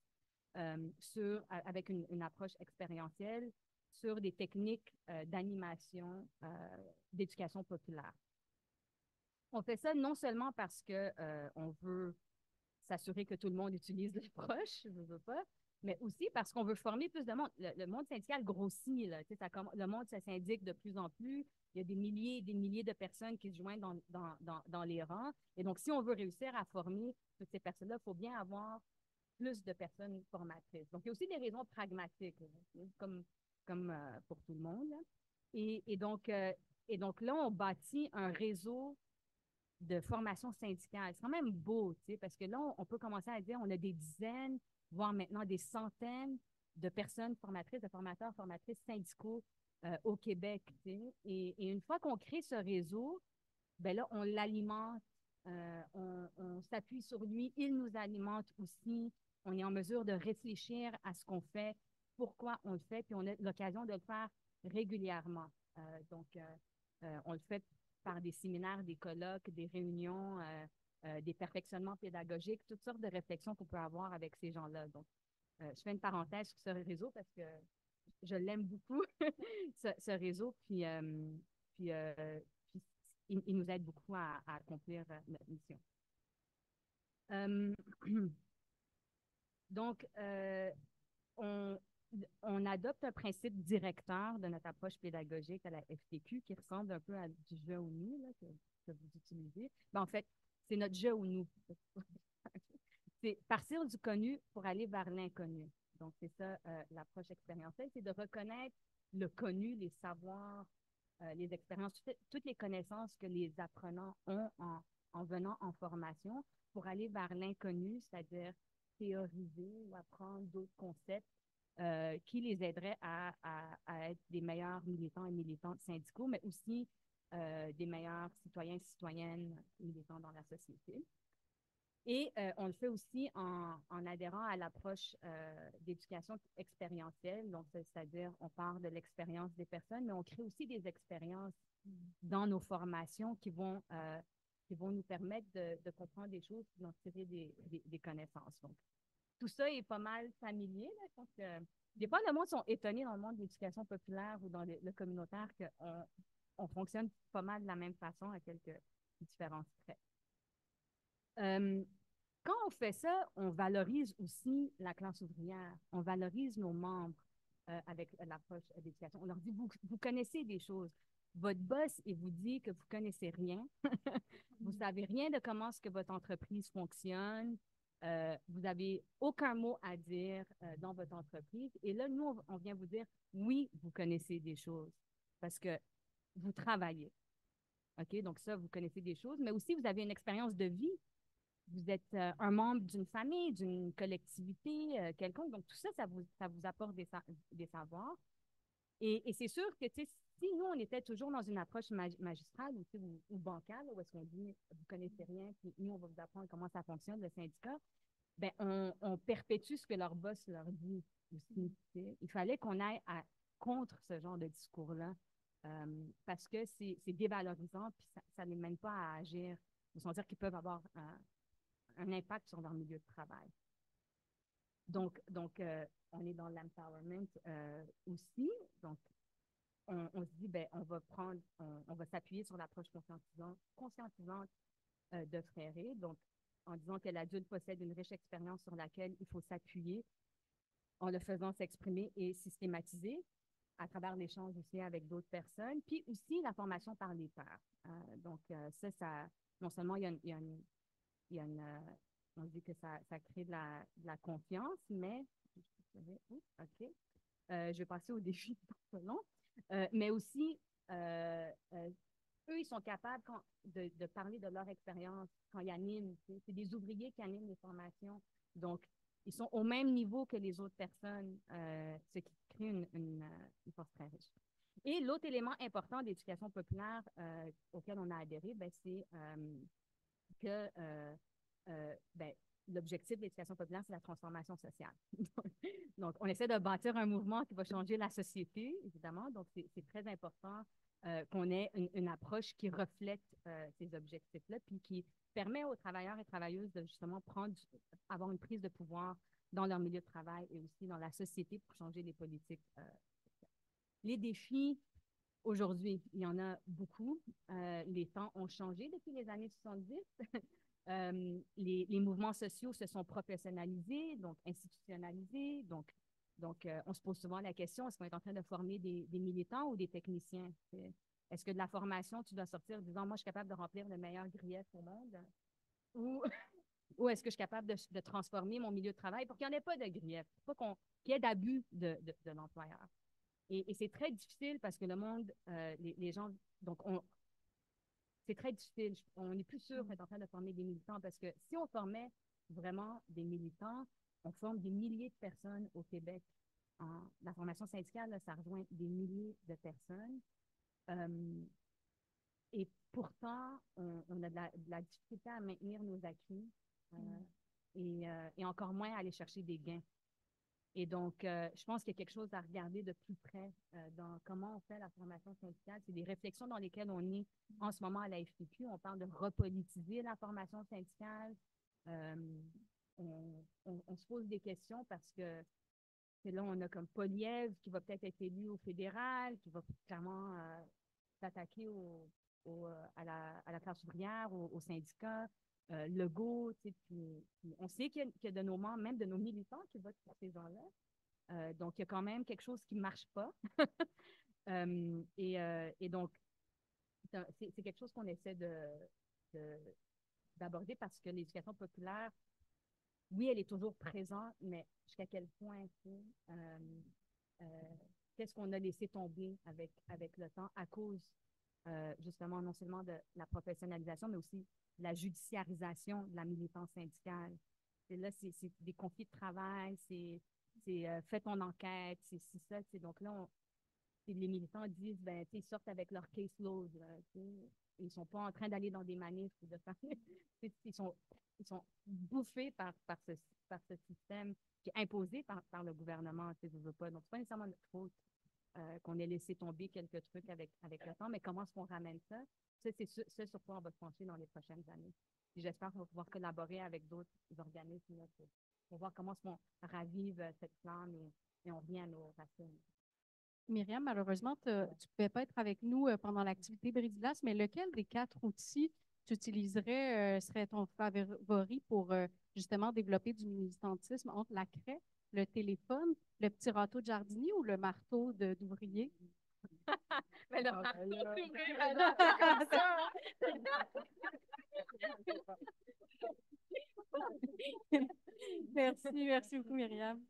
Speaker 3: avec une approche expérientielle sur des techniques d'animation d'éducation populaire. On fait ça non seulement parce qu'on veut s'assurer que tout le monde utilise l'approche, je ne veux pas, mais aussi parce qu'on veut former plus de monde. Le monde syndical grossit, là, le monde se syndique de plus en plus. Il y a des milliers et des milliers de personnes qui se joignent dans les rangs. Et donc, si on veut réussir à former toutes ces personnes-là, il faut bien avoir plus de personnes formatrices. Donc, il y a aussi des raisons pragmatiques, là, comme pour tout le monde. Là. Et donc là, on bâtit un réseau de formation syndicale. C'est quand même beau, tu sais, parce que là, on peut commencer à dire on a des dizaines, voire maintenant des centaines de personnes formatrices, de formateurs, formatrices syndicaux au Québec, tu sais. Et une fois qu'on crée ce réseau, ben là, on l'alimente, on s'appuie sur lui, il nous alimente aussi. On est en mesure de réfléchir à ce qu'on fait, pourquoi on le fait, puis on a l'occasion de le faire régulièrement. On le fait par des séminaires, des colloques, des réunions, des perfectionnements pédagogiques, toutes sortes de réflexions qu'on peut avoir avec ces gens-là. Donc, je fais une parenthèse sur ce réseau parce que je l'aime beaucoup, ce réseau, puis il nous aide beaucoup à accomplir notre mission. Donc, on adopte un principe directeur de notre approche pédagogique à la FTQ qui ressemble un peu à du jeu au nu là, que vous utilisez. Ben, en fait, c'est notre jeu au nous. C'est partir du connu pour aller vers l'inconnu. Donc, c'est ça l'approche expérientielle, c'est de reconnaître le connu, les savoirs, les expériences, toutes les connaissances que les apprenants ont en venant en formation pour aller vers l'inconnu, c'est-à-dire théoriser ou apprendre d'autres concepts qui les aideraient à être des meilleurs militants et militantes syndicaux, mais aussi des meilleurs citoyens et citoyennes militants dans la société. Et on le fait aussi en adhérant à l'approche d'éducation expérientielle. Donc, c'est-à-dire, on part de l'expérience des personnes, mais on crée aussi des expériences dans nos formations qui vont nous permettre de comprendre des choses, d'en tirer des connaissances. Donc, tout ça est pas mal familier. Là, donc, des fois, le monde sont étonnés dans le monde de l'éducation populaire ou dans le communautaire qu'on on fonctionne pas mal de la même façon à quelques différences près. Quand on fait ça, on valorise aussi la classe ouvrière, on valorise nos membres avec l'approche d'éducation. On leur dit, vous connaissez des choses. Votre boss, il vous dit que vous connaissez rien. Vous savez rien de comment est-ce que votre entreprise fonctionne. Vous n'avez aucun mot à dire dans votre entreprise. Et là, nous, on vient vous dire, oui, vous connaissez des choses parce que vous travaillez. OK? Donc ça, vous connaissez des choses, mais aussi vous avez une expérience de vie. Vous êtes un membre d'une famille, d'une collectivité quelconque. Donc, tout ça, ça vous apporte des savoirs. Et c'est sûr que, tu sais, si nous, on était toujours dans une approche magistrale ou bancale, où est-ce qu'on dit, vous connaissez rien, puis nous, on va vous apprendre comment ça fonctionne, le syndicat, ben on perpétue ce que leur boss leur dit aussi. Tu sais. Il fallait qu'on aille contre ce genre de discours-là, parce que c'est dévalorisant, puis ça ne les mène pas à agir. Ils vont dire qu'ils peuvent avoir un impact sur leur milieu de travail. Donc on est dans l'empowerment aussi. Donc, on se dit, ben, on va s'appuyer sur l'approche conscientisante de Fréré, donc en disant que l'adulte possède une riche expérience sur laquelle il faut s'appuyer en le faisant s'exprimer et systématiser à travers l'échange aussi avec d'autres personnes, puis aussi la formation par les pairs. Donc, ça, non seulement il y a on dit que ça crée de la confiance, mais, OK, je vais passer au défi selon, mais aussi, eux, ils sont capables de parler de leur expérience quand ils animent. C'est des ouvriers qui animent les formations. Donc, ils sont au même niveau que les autres personnes, ce qui crée une force très riche. Et l'autre élément important d'éducation populaire auquel on a adhéré, ben, c'est que ben, l'objectif de l'éducation populaire, c'est la transformation sociale. Donc, on essaie de bâtir un mouvement qui va changer la société, évidemment. Donc, c'est très important qu'on ait une approche qui reflète ces objectifs-là, puis qui permet aux travailleurs et travailleuses de justement avoir une prise de pouvoir dans leur milieu de travail et aussi dans la société pour changer les politiques. Les défis, aujourd'hui, il y en a beaucoup. Les temps ont changé depuis les années 70. Les mouvements sociaux se sont professionnalisés, donc institutionnalisés. Donc on se pose souvent la question, est-ce qu'on est en train de former des militants ou des techniciens? Est-ce que de la formation, tu dois sortir en disant, moi, je suis capable de remplir le meilleur grief au monde? Ou est-ce que je suis capable de transformer mon milieu de travail pour qu'il n'y en ait pas de grief, pas qu'il y ait d'abus de l'employeur? Et c'est très difficile parce que le monde, les gens, donc c'est très difficile. On n'est plus sûr qu'on est en train de former des militants parce que si on formait vraiment des militants, on forme des milliers de personnes au Québec. La formation syndicale, là, ça rejoint des milliers de personnes. Et pourtant, on a de la difficulté à maintenir nos acquis et encore moins à aller chercher des gains. Et donc, je pense qu'il y a quelque chose à regarder de plus près dans comment on fait la formation syndicale. C'est des réflexions dans lesquelles on est en ce moment à la FTQ. On parle de repolitiser la formation syndicale. On se pose des questions parce que là, on a comme Poliev qui va peut-être être élu au fédéral, qui va clairement s'attaquer à la classe ouvrière, aux syndicats. Legault, puis on sait qu'il y a de nos membres, même de nos militants qui votent pour ces gens-là. Donc, il y a quand même quelque chose qui ne marche pas. Et donc, c'est quelque chose qu'on essaie d'aborder parce que l'éducation populaire, oui, elle est toujours présente, mais jusqu'à quel point, qu'est-ce qu'on a laissé tomber avec le temps à cause, justement, non seulement de la professionnalisation, mais aussi de la judiciarisation de la militance syndicale. Et là, c'est des conflits de travail, c'est fais ton enquête, c'est ça. Donc là, les militants disent, ben, ils sortent avec leur caseload. Là, ils ne sont pas en train d'aller dans des manifs ou de faire. ils sont, ils sont bouffés par ce système qui est imposé par le gouvernement. Tu veux pas. Donc, ce n'est pas nécessairement notre faute qu'on ait laissé tomber quelques trucs avec le temps, mais comment est-ce qu'on ramène ça? Ça, c'est ce sur quoi on va se pencher dans les prochaines années. J'espère qu'on va pouvoir collaborer avec d'autres organismes là, pour voir comment est-ce qu'on ravive cette flamme et on revient à nos racines.
Speaker 1: Myriam, malheureusement, tu ne pouvais pas être avec nous pendant l'activité Brise-Glace, mais lequel des 4 outils tu utiliserais serait ton favori pour justement développer du militantisme entre la craie, le téléphone, le petit râteau de jardinier ou le marteau d'ouvrier?
Speaker 3: Mais le marteau d'ouvrier,
Speaker 1: merci beaucoup, Myriam.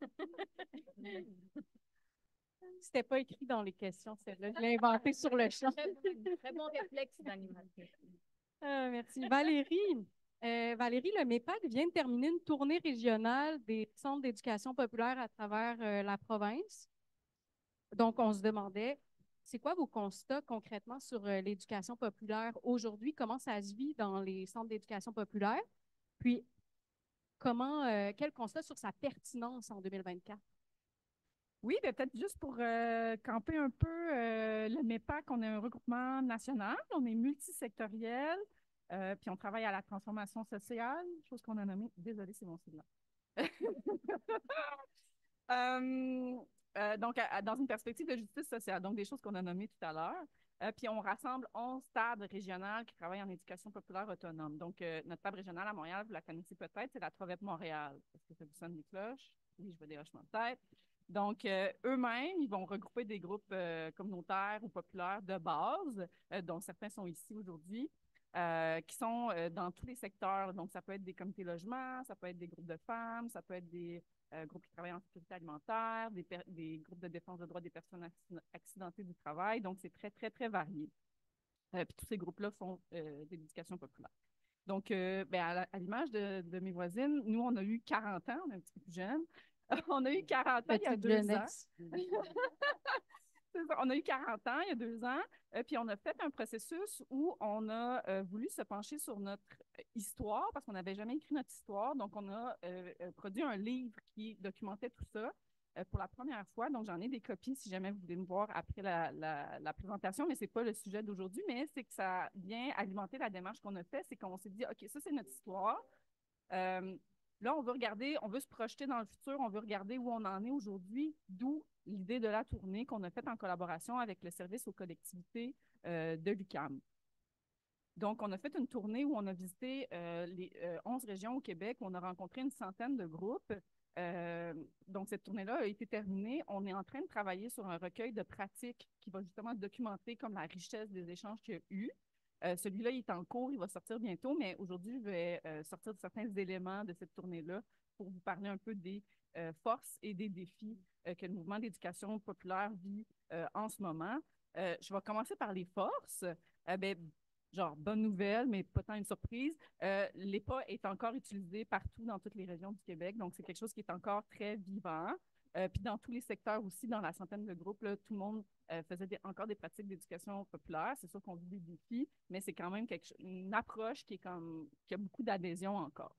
Speaker 1: C'était pas écrit dans les questions, celle-là. Je l'ai inventé sur le champ.
Speaker 3: Très bon réflexe d'animation.
Speaker 1: Merci. Valérie, Valérie, le MEPAC vient de terminer une tournée régionale des centres d'éducation populaire à travers la province. Donc, on se demandait, c'est quoi vos constats concrètement sur l'éducation populaire aujourd'hui? Comment ça se vit dans les centres d'éducation populaire? Puis, quel constat sur sa pertinence en 2024?
Speaker 4: Oui, ben, peut-être juste pour camper un peu le MEPAC, on est un regroupement national, on est multisectoriel, puis on travaille à la transformation sociale, chose qu'on a nommée. Désolée, c'est mon cellulaire. Donc, dans une perspective de justice sociale, donc des choses qu'on a nommées tout à l'heure. Puis on rassemble 11 tables régionales qui travaillent en éducation populaire autonome. Donc, notre table régionale à Montréal, vous la connaissez peut-être, c'est la Trovette Montréal. Est-ce que ça vous sonne des cloches? Oui, je vois des hochements de tête. Donc, eux-mêmes, ils vont regrouper des groupes communautaires ou populaires de base, dont certains sont ici aujourd'hui, qui sont dans tous les secteurs. Donc, ça peut être des comités logement, ça peut être des groupes de femmes, ça peut être des groupes qui travaillent en sécurité alimentaire, des groupes de défense des droits des personnes accidentées du travail. Donc, c'est très, très, très varié. Puis tous ces groupes-là font de l'éducation populaire. Donc, ben, à l'image de mes voisines, nous, on a eu 40 ans, on est un petit peu plus jeunes. On a eu 40 ans il y a 2 ans. On a eu 40 ans il y a 2 ans, puis on a fait un processus où on a voulu se pencher sur notre histoire, parce qu'on n'avait jamais écrit notre histoire. Donc, on a produit un livre qui documentait tout ça pour la première fois. Donc, j'en ai des copies si jamais vous voulez me voir après la présentation, mais ce n'est pas le sujet d'aujourd'hui, mais c'est que ça vient alimenter la démarche qu'on a faite. C'est qu'on s'est dit, OK, ça, c'est notre histoire. Là, on veut regarder, on veut se projeter dans le futur, on veut regarder où on en est aujourd'hui, d'où l'idée de la tournée qu'on a faite en collaboration avec le service aux collectivités de l'UQAM. Donc, on a fait une tournée où on a visité les 11 régions au Québec, où on a rencontré une centaine de groupes. Donc, cette tournée-là a été terminée. On est en train de travailler sur un recueil de pratiques qui va justement documenter comme la richesse des échanges qu'il y a eu. Celui-là, il est en cours, il va sortir bientôt, mais aujourd'hui, je vais sortir de certains éléments de cette tournée-là pour vous parler un peu des forces et des défis que le mouvement d'éducation populaire vit en ce moment. Je vais commencer par les forces. Genre, bonne nouvelle, mais pas tant une surprise. L'EPA est encore utilisé partout dans toutes les régions du Québec, donc c'est quelque chose qui est encore très vivant. Puis dans tous les secteurs aussi, dans la centaine de groupes, là, tout le monde faisait encore des pratiques d'éducation populaire. C'est sûr qu'on vit des défis, mais c'est quand même une approche qui a beaucoup d'adhésion encore.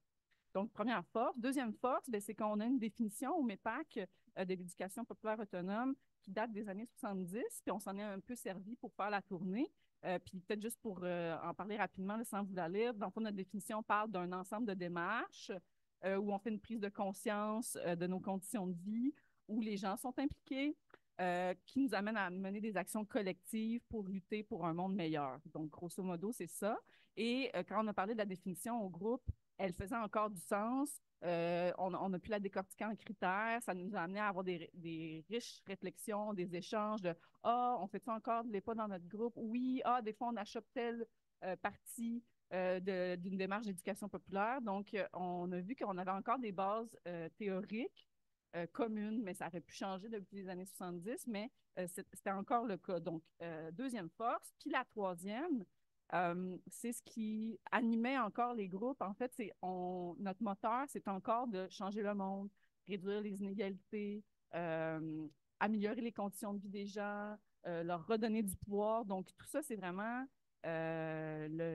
Speaker 4: Donc, première force. Deuxième force, c'est qu'on a une définition au MEPAC de l'éducation populaire autonome qui date des années 70, puis on s'en est un peu servi pour faire la tournée. Puis peut-être juste pour en parler rapidement, là, sans vous la lire, dans le fond, notre définition parle d'un ensemble de démarches où on fait une prise de conscience de nos conditions de vie, où les gens sont impliqués, qui nous amènent à mener des actions collectives pour lutter pour un monde meilleur. Donc, grosso modo, c'est ça. Et quand on a parlé de la définition au groupe, elle faisait encore du sens. On a pu la décortiquer en critères. Ça nous a amené à avoir des riches réflexions, des échanges de « Ah, on fait-tu encore de l'EPA dans notre groupe? Oui, ah, des fois, on achète telle partie d'une démarche d'éducation populaire. » Donc, on a vu qu'on avait encore des bases théoriques communes, mais ça aurait pu changer depuis les années 70, mais c'était encore le cas. Donc, deuxième force. Puis la troisième, c'est ce qui animait encore les groupes. En fait, notre moteur, c'est encore de changer le monde, réduire les inégalités, améliorer les conditions de vie des gens, leur redonner du pouvoir. Donc, tout ça, c'est vraiment le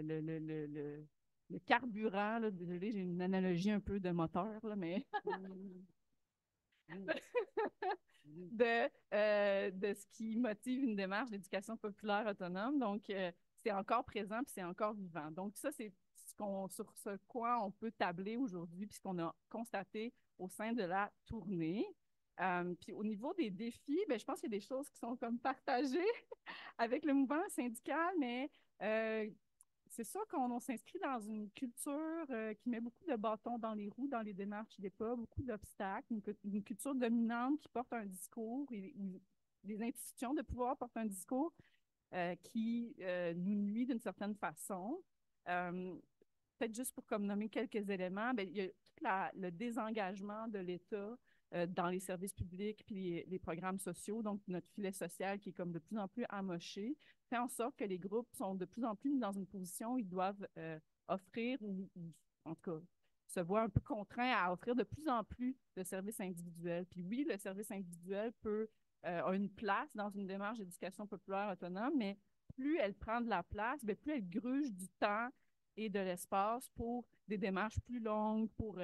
Speaker 4: carburant. Là. Désolée, j'ai une analogie un peu de moteur, là, mais de ce qui motive une démarche d'éducation populaire autonome. Donc, c'est encore présent puis c'est encore vivant. Donc, ça, c'est sur ce quoi on peut tabler aujourd'hui puis ce qu'on a constaté au sein de la tournée. Puis au niveau des défis, ben, je pense qu'il y a des choses qui sont comme partagées avec le mouvement syndical, mais c'est sûr qu'on s'inscrit dans une culture qui met beaucoup de bâtons dans les roues, dans les démarches des pas, beaucoup d'obstacles, une culture dominante qui porte un discours, et les institutions de pouvoir portent un discours qui nous nuit d'une certaine façon. Peut-être juste pour comme nommer quelques éléments, ben, il y a tout le désengagement de l'État dans les services publics puis les programmes sociaux, donc notre filet social qui est comme de plus en plus amoché, fait en sorte que les groupes sont de plus en plus mis dans une position où ils doivent offrir ou en tout cas se voient un peu contraints à offrir de plus en plus de services individuels. Puis oui, le service individuel a une place dans une démarche d'éducation populaire autonome, mais plus elle prend de la place, bien, plus elle gruge du temps et de l'espace pour des démarches plus longues, pour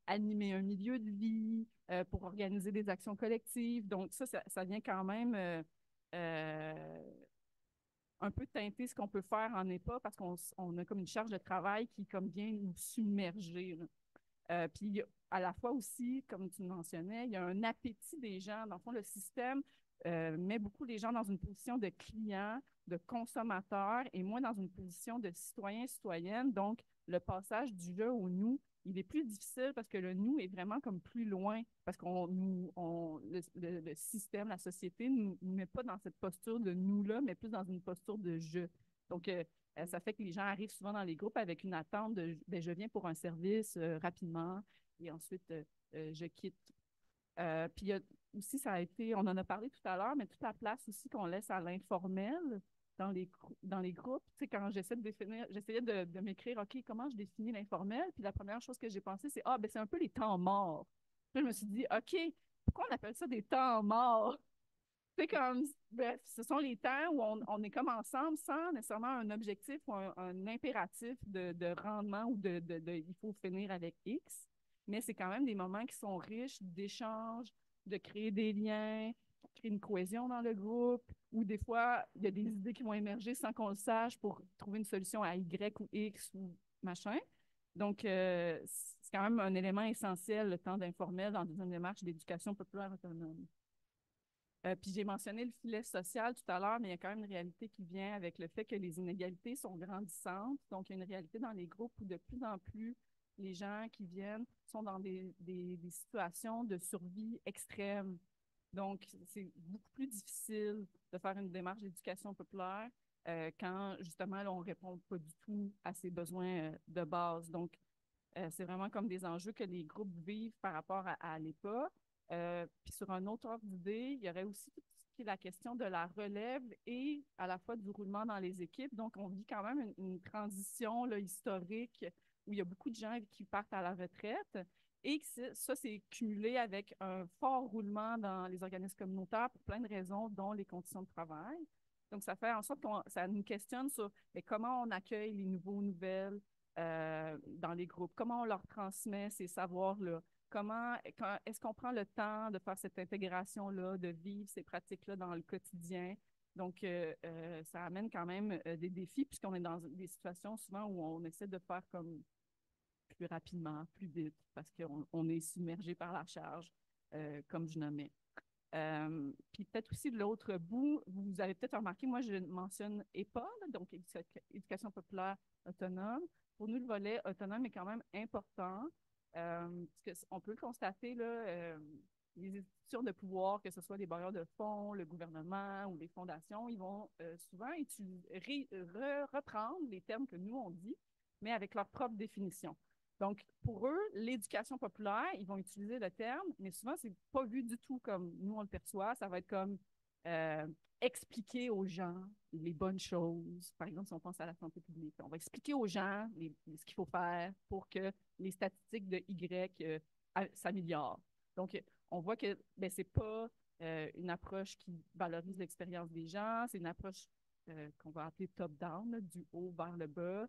Speaker 4: animer un milieu de vie, pour organiser des actions collectives. Donc, ça vient quand même un peu teinter ce qu'on peut faire en EPA parce qu'on a comme une charge de travail qui comme vient nous submerger. Puis à la fois aussi, comme tu le mentionnais, il y a un appétit des gens. Dans le fond, le système met beaucoup les gens dans une position de client, de consommateur et moins dans une position de citoyen, citoyenne. Donc, le passage du je au nous, il est plus difficile parce que le nous est vraiment comme plus loin, parce le système, la société ne nous met pas dans cette posture de nous-là, mais plus dans une posture de je. Donc, ça fait que les gens arrivent souvent dans les groupes avec une attente de ben, je viens pour un service rapidement et ensuite je quitte. Puis il y a aussi, ça a été, on en a parlé tout à l'heure, mais toute la place aussi qu'on laisse à l'informel dans les groupes. Tu sais, quand j'essayais de m'écrire, OK, comment je définis l'informel? Puis la première chose que j'ai pensé, c'est, ben c'est un peu les temps morts. Puis je me suis dit, OK, pourquoi on appelle ça des temps morts? C'est comme, bref, ce sont les temps où on est comme ensemble sans nécessairement un objectif ou un impératif de rendement ou il faut finir avec X, mais c'est quand même des moments qui sont riches d'échanges, de créer des liens, créer une cohésion dans le groupe, ou des fois, il y a des idées qui vont émerger sans qu'on le sache pour trouver une solution à Y ou X ou machin. Donc, c'est quand même un élément essentiel, le temps d'informel dans une démarche d'éducation populaire autonome. Puis j'ai mentionné le filet social tout à l'heure, mais il y a quand même une réalité qui vient avec le fait que les inégalités sont grandissantes. Donc, il y a une réalité dans les groupes où de plus en plus, les gens qui viennent sont dans des situations de survie extrême. Donc, c'est beaucoup plus difficile de faire une démarche d'éducation populaire quand, justement, là, on ne répond pas du tout à ces besoins de base. Donc, c'est vraiment comme des enjeux que les groupes vivent par rapport à l'EPA. Puis sur un autre ordre d'idée, il y aurait aussi tout ce qui est la question de la relève et à la fois du roulement dans les équipes. Donc, on vit quand même une transition là, historique où il y a beaucoup de gens qui partent à la retraite et que ça, c'est cumulé avec un fort roulement dans les organismes communautaires pour plein de raisons, dont les conditions de travail. Donc, ça fait en sorte que ça nous questionne sur comment on accueille les nouvelles dans les groupes, comment on leur transmet ces savoirs-là, est-ce qu'on prend le temps de faire cette intégration-là, de vivre ces pratiques-là dans le quotidien. Donc, ça amène quand même des défis puisqu'on est dans des situations souvent où on essaie de faire comme plus rapidement, plus vite, parce qu'on est submergé par la charge, comme je nommais. Puis peut-être aussi de l'autre bout, vous avez peut-être remarqué, moi je mentionne EPA, donc éducation populaire autonome. Pour nous, le volet autonome est quand même important, parce qu'on peut le constater, là, les institutions de pouvoir, que ce soit les bailleurs de fonds, le gouvernement ou les fondations, ils vont souvent reprendre les termes que nous on dit, mais avec leur propre définition. Donc, pour eux, l'éducation populaire, ils vont utiliser le terme, mais souvent, c'est pas vu du tout comme nous, on le perçoit. Ça va être comme expliquer aux gens les bonnes choses. Par exemple, si on pense à la santé publique, on va expliquer aux gens ce qu'il faut faire pour que les statistiques de Y s'améliorent. Donc, on voit que c'est pas une approche qui valorise l'expérience des gens, c'est une approche qu'on va appeler top-down, du haut vers le bas.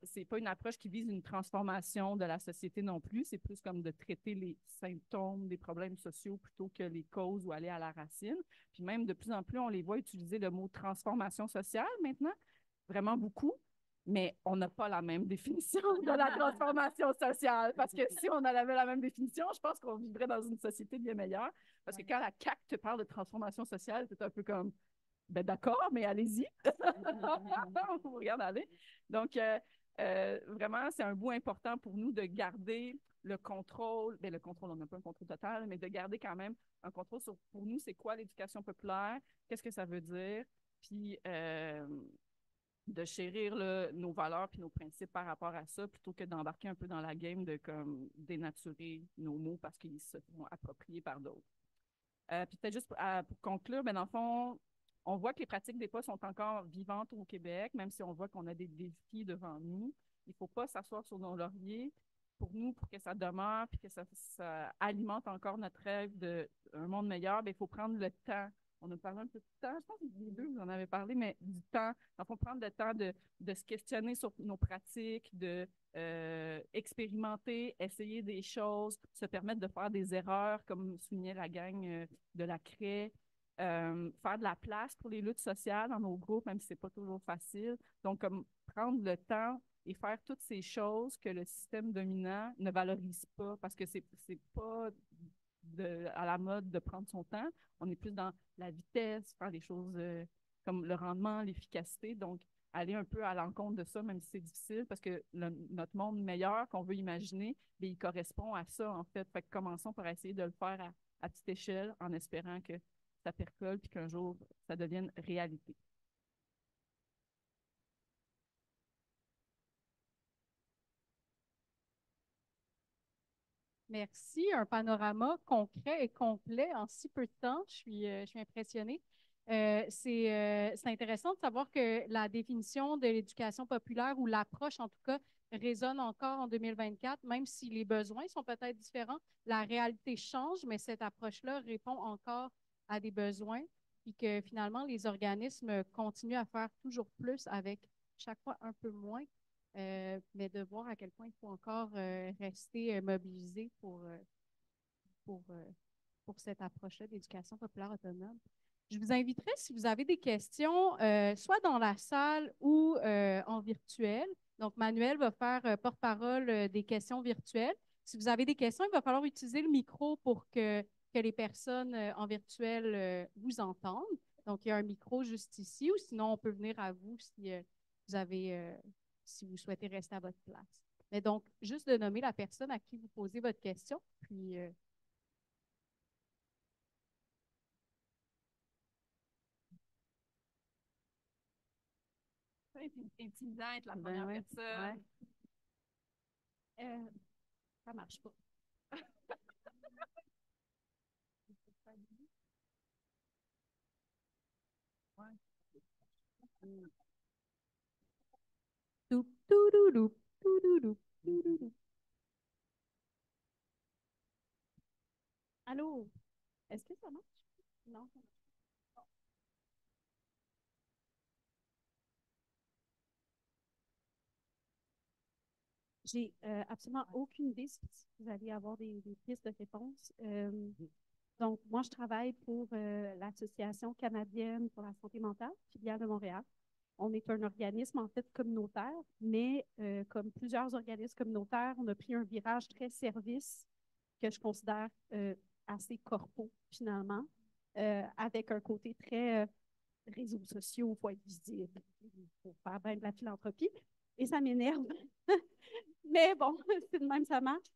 Speaker 4: C'est pas une approche qui vise une transformation de la société non plus, c'est plus comme de traiter les symptômes des problèmes sociaux plutôt que les causes ou aller à la racine. Puis même de plus en plus, on les voit utiliser le mot transformation sociale maintenant, vraiment beaucoup, mais on n'a pas la même définition de la transformation sociale, parce que si on avait la même définition, je pense qu'on vivrait dans une société bien meilleure, parce que quand la CAQ te parle de transformation sociale, c'est un peu comme ben d'accord, mais allez-y. On vous regarde aller. Donc, vraiment, c'est un bout important pour nous de garder le contrôle. Bien, le contrôle, on n'a pas un contrôle total, mais de garder quand même un contrôle sur, pour nous, c'est quoi l'éducation populaire, qu'est-ce que ça veut dire, puis de chérir là, nos valeurs puis nos principes par rapport à ça, plutôt que d'embarquer un peu dans la game de comme dénaturer nos mots parce qu'ils se font appropriés par d'autres. Puis peut-être juste pour conclure, ben dans le fond, on voit que les pratiques des pas sont encore vivantes au Québec, même si on voit qu'on a des défis devant nous. Il ne faut pas s'asseoir sur nos lauriers. Pour nous, pour que ça demeure puis que ça alimente encore notre rêve d'un monde meilleur, bien, il faut prendre le temps. On a parlé un peu de temps, je pense que les deux, vous en avez parlé, mais du temps. Il faut prendre le temps de se questionner sur nos pratiques, de expérimenter, essayer des choses, se permettre de faire des erreurs, comme soulignait la gang de la CRAE, faire de la place pour les luttes sociales dans nos groupes, même si ce n'est pas toujours facile. Donc, comme prendre le temps et faire toutes ces choses que le système dominant ne valorise pas, parce que c'est pas à la mode de prendre son temps. On est plus dans la vitesse, faire des choses comme le rendement, l'efficacité. Donc, aller un peu à l'encontre de ça, même si c'est difficile, parce que notre monde meilleur qu'on veut imaginer, bien, il correspond à ça, en fait. Fait que commençons par essayer de le faire à petite échelle, en espérant que ça percole, puis qu'un jour, ça devienne réalité.
Speaker 1: Merci. Un panorama concret et complet en si peu de temps. Je suis impressionnée. C'est intéressant de savoir que la définition de l'éducation populaire ou l'approche, en tout cas, résonne encore en 2024, même si les besoins sont peut-être différents. La réalité change, mais cette approche-là répond encore à des besoins, puis que finalement, les organismes continuent à faire toujours plus avec chaque fois un peu moins. Mais de voir à quel point il faut encore rester mobilisé pour, euh, pour cette approche-là d'éducation populaire autonome. Je vous inviterai, si vous avez des questions, soit dans la salle ou en virtuel. Donc, Manuel va faire porte-parole des questions virtuelles. Si vous avez des questions, il va falloir utiliser le micro pour que les personnes en virtuel vous entendent. Donc, il y a un micro juste ici, ou sinon, on peut venir à vous si vous avez si vous souhaitez rester à votre place. Mais donc, juste de nommer la personne à qui vous posez votre question, puis
Speaker 4: C'est intimidant être la première personne.
Speaker 2: Ouais. Ça marche pas. Allô? Est-ce que ça marche? Non, ça marche. J'ai absolument aucune idée si vous allez avoir des pistes de réponse. Donc, moi, je travaille pour l'Association canadienne pour la santé mentale, filiale de Montréal. On est un organisme, en fait, communautaire, mais comme plusieurs organismes communautaires, on a pris un virage très service que je considère assez corpo, finalement, avec un côté très réseaux sociaux, il faut être visible, il faut faire bien de la philanthropie. Et ça m'énerve. Mais bon, c'est de même, ça marche.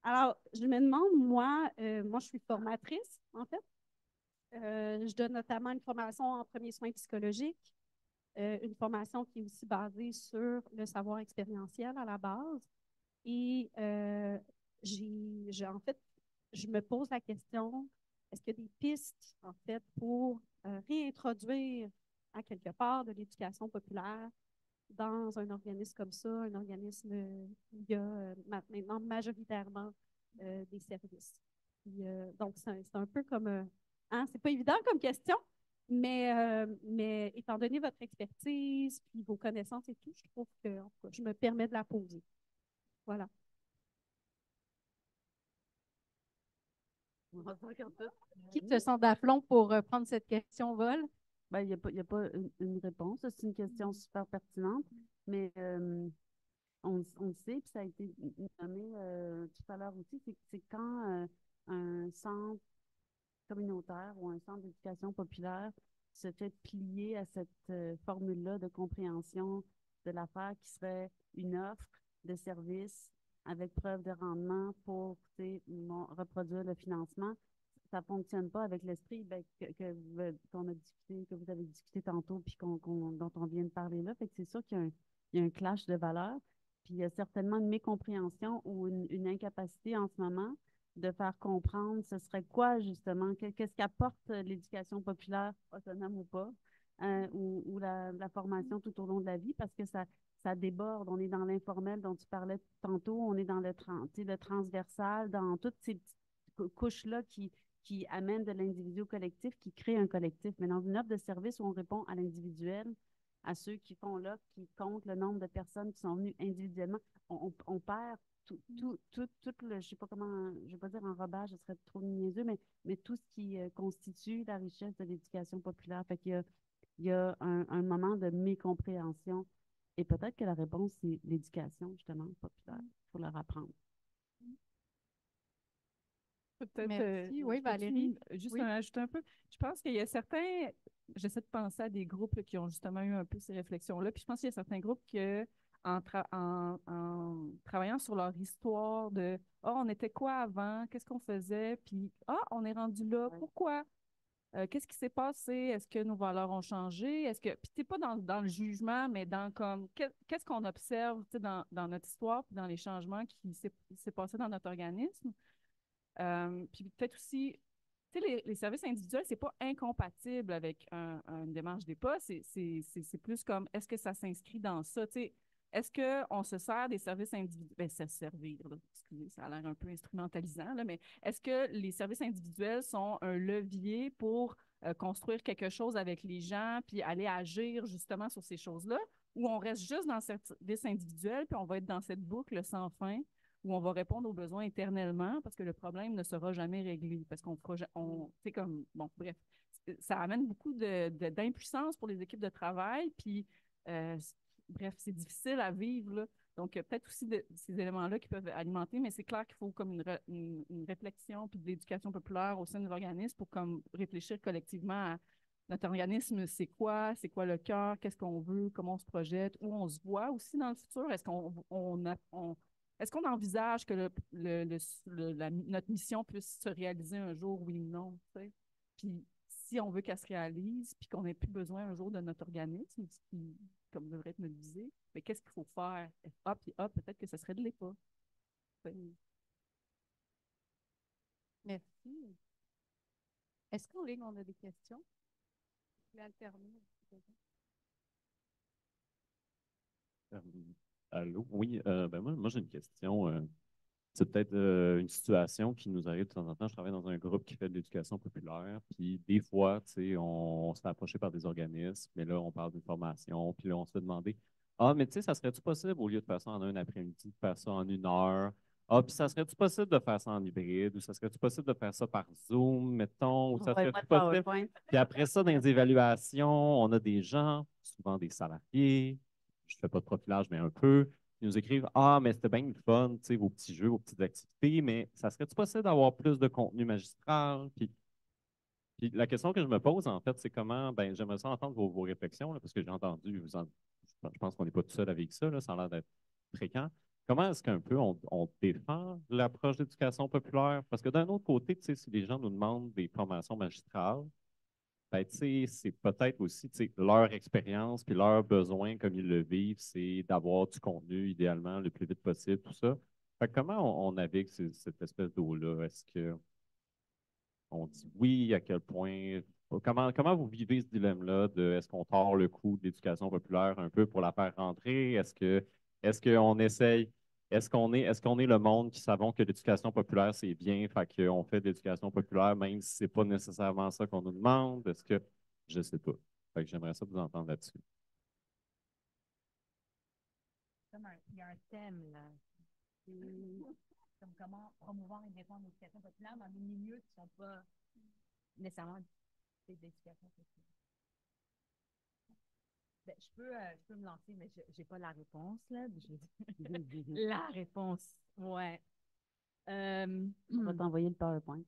Speaker 2: Alors, je me demande, moi, je suis formatrice, en fait. Je donne notamment une formation en premiers soins psychologiques, une formation qui est aussi basée sur le savoir expérientiel à la base. Et en fait, je me pose la question, est-ce qu'il y a des pistes, en fait, pour réintroduire à quelque part de l'éducation populaire dans un organisme comme ça, un organisme où il y a maintenant majoritairement des services. Puis, donc, c'est un peu comme
Speaker 5: Hein? C'est pas évident comme question, mais étant donné votre expertise puis vos connaissances et tout, je trouve que, en tout cas, je me permets de la poser. Voilà. Qui se sent d'aplomb pour prendre cette question au vol?
Speaker 2: Ben, il n'y a pas une réponse. C'est une question super pertinente, mais on le sait, puis ça a été nommé tout à l'heure aussi, c'est quand un centre communautaire ou un centre d'éducation populaire se fait plier à cette formule-là de compréhension de l'affaire qui serait une offre de service avec preuve de rendement pour reproduire le financement. Ça ne fonctionne pas avec l'esprit qu'on a discuté, que vous avez discuté tantôt, puis dont on vient de parler là. Fait que c'est sûr qu'il y a un clash de valeurs. Puis il y a certainement une mécompréhension ou une incapacité en ce moment de faire comprendre ce serait quoi justement, qu'est-ce qu'apporte l'éducation populaire, autonome ou pas, ou la formation tout au long de la vie, parce que ça déborde. On est dans l'informel dont tu parlais tantôt, on est dans le transversal, dans toutes ces petites couches-là qui amènent de l'individu au collectif, qui créent un collectif. Mais dans une offre de service où on répond à l'individuel, à ceux qui font l'offre, qui comptent le nombre de personnes qui sont venues individuellement, on perd je sais pas comment, je vais pas dire enrobage, ce serait trop niaiseux, mais tout ce qui constitue la richesse de l'éducation populaire. Fait il y a un moment de mécompréhension. Et peut-être que la réponse, c'est l'éducation, justement, populaire. Il faut leur apprendre.
Speaker 4: Peut-être,
Speaker 1: Merci. Oui, Valérie.
Speaker 4: Juste
Speaker 1: Oui.
Speaker 4: ajouter un peu. Je pense qu'il y a certains, j'essaie de penser à des groupes là, qui ont justement eu un peu ces réflexions-là. Puis je pense qu'il y a certains groupes que, en travaillant sur leur histoire de on était quoi avant, qu'est-ce qu'on faisait, puis on est rendu là, pourquoi? Qu'est-ce qui s'est passé? Est-ce que nos valeurs ont changé? Puis t'es pas dans le jugement, mais dans comme qu'est-ce qu'on observe dans notre histoire, puis dans les changements qui s'est passé dans notre organisme. Puis peut-être aussi, tu sais, les services individuels, c'est pas incompatible avec une démarche d'EPA, c'est plus comme, est-ce que ça s'inscrit dans ça? Tu sais, est-ce qu'on se sert des services individuels? Bien, se servir, là, excusez, ça a l'air un peu instrumentalisant, là, mais est-ce que les services individuels sont un levier pour construire quelque chose avec les gens, puis aller agir justement sur ces choses-là, ou on reste juste dans le service individuel, puis on va être dans cette boucle sans fin? Où on va répondre aux besoins éternellement parce que le problème ne sera jamais réglé. Parce qu'on fera, c'est comme, bon, bref, ça amène beaucoup d'impuissance pour les équipes de travail. Puis, bref, c'est difficile à vivre, là. Donc, peut-être aussi ces éléments-là qui peuvent alimenter, mais c'est clair qu'il faut comme une réflexion puis de l'éducation populaire au sein des organismes pour comme réfléchir collectivement à notre organisme, c'est quoi le cœur, qu'est-ce qu'on veut, comment on se projette, où on se voit aussi dans le futur. Est-ce qu'on envisage que notre mission puisse se réaliser un jour, oui ou non? T'sais? Puis si on veut qu'elle se réalise, puis qu'on n'ait plus besoin un jour de notre organisme, ce qui, comme devrait être notre visée, mais qu'est-ce qu'il faut faire? Puis peut-être que ce serait de l'EPA.
Speaker 1: Merci. Est-ce qu'en ligne, on a des questions? Je vais alterner.
Speaker 6: Allô? Oui, ben moi j'ai une question. C'est peut-être une situation qui nous arrive de temps en temps. Je travaille dans un groupe qui fait de l'éducation populaire, puis des fois, tu sais, on se fait approcher par des organismes, mais là, on parle d'une formation, puis là, on se fait demander, mais tu sais, ça serait-tu possible, au lieu de faire ça en un après-midi, de faire ça en 1 heure? Puis ça serait-tu possible de faire ça en hybride, ou ça serait-tu possible de faire ça par Zoom, mettons, ou ça serait-tu possible? Puis après ça, dans les évaluations, on a des gens, souvent des salariés, je ne fais pas de profilage, mais un peu, ils nous écrivent mais c'était bien le fun, tu sais, vos petits jeux, vos petites activités, mais ça serait-tu possible d'avoir plus de contenu magistral? Puis la question que je me pose, en fait, c'est comment, ben, j'aimerais ça entendre vos réflexions, là, parce que j'ai entendu, je pense qu'on n'est pas tout seul avec ça, là, ça a l'air d'être fréquent. Comment est-ce qu'un peu on défend l'approche d'éducation populaire? Parce que d'un autre côté, tu sais, si les gens nous demandent des formations magistrales, ben, c'est peut-être aussi leur expérience puis leurs besoins comme ils le vivent, c'est d'avoir du contenu idéalement le plus vite possible, tout ça. Fait que comment on navigue cette espèce d'eau-là? Est-ce qu'on dit oui, à quel point? Comment vous vivez ce dilemme-là de est-ce qu'on tord le coup de l'éducation populaire un peu pour la faire rentrer? Est-ce qu'on essaye est-ce qu'on est le monde qui savons que l'éducation populaire, c'est bien, fait qu'on fait de l'éducation populaire, même si c'est pas nécessairement ça qu'on nous demande? Est-ce que je sais pas. Fait que j'aimerais ça vous entendre là-dessus.
Speaker 3: Il y a un thème, là. Comme comment promouvoir et défendre l'éducation populaire dans des milieux qui ne sont pas nécessairement des éducations populaires. Ben, je peux me lancer, mais je n'ai pas la réponse, là. La réponse, ouais.
Speaker 2: On va t'envoyer le PowerPoint.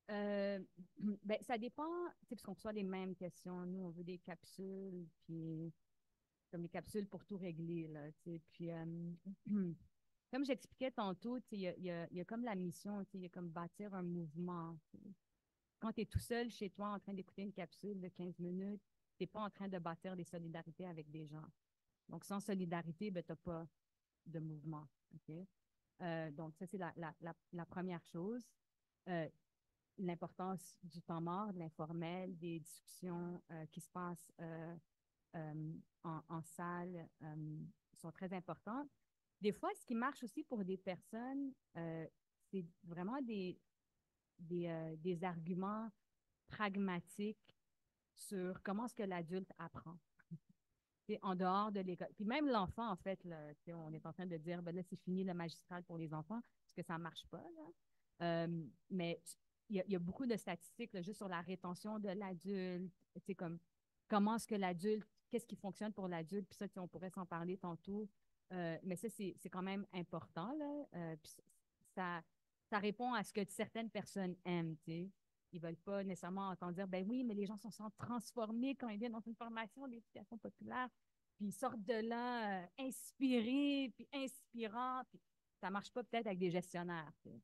Speaker 3: Ben, ça dépend, tu sais, parce qu'on reçoit les mêmes questions. Nous, on veut des capsules, puis comme des capsules pour tout régler, là, tu sais. Puis, comme j'expliquais tantôt, tu sais, il y a comme la mission, tu sais, il y a comme bâtir un mouvement. Tu sais. Quand tu es tout seul chez toi en train d'écouter une capsule de 15 minutes, tu n'es pas en train de bâtir des solidarités avec des gens. Donc, sans solidarité, ben, tu n'as pas de mouvement. OK? Donc, ça, c'est la première chose. L'importance du temps mort, de l'informel, des discussions qui se passent en salle sont très importantes. Des fois, ce qui marche aussi pour des personnes, c'est vraiment des arguments pragmatiques sur comment est-ce que l'adulte apprend. C'est en dehors de l'école. Puis même l'enfant, en fait, là, on est en train de dire, ben là, c'est fini le magistral pour les enfants, parce que ça ne marche pas. Là. Mais il y a beaucoup de statistiques là, juste sur la rétention de l'adulte, comme comment est-ce que l'adulte, qu'est-ce qui fonctionne pour l'adulte, puis ça, on pourrait s'en parler tantôt. Mais ça, c'est quand même important. Là. Puis ça répond à ce que certaines personnes aiment. T'sais. Ils ne veulent pas nécessairement entendre dire, ben oui, mais les gens sont transformés quand ils viennent dans une formation d'éducation populaire, puis ils sortent de là inspirés, puis inspirants, puis ça ne marche pas peut-être avec des gestionnaires. T'sais.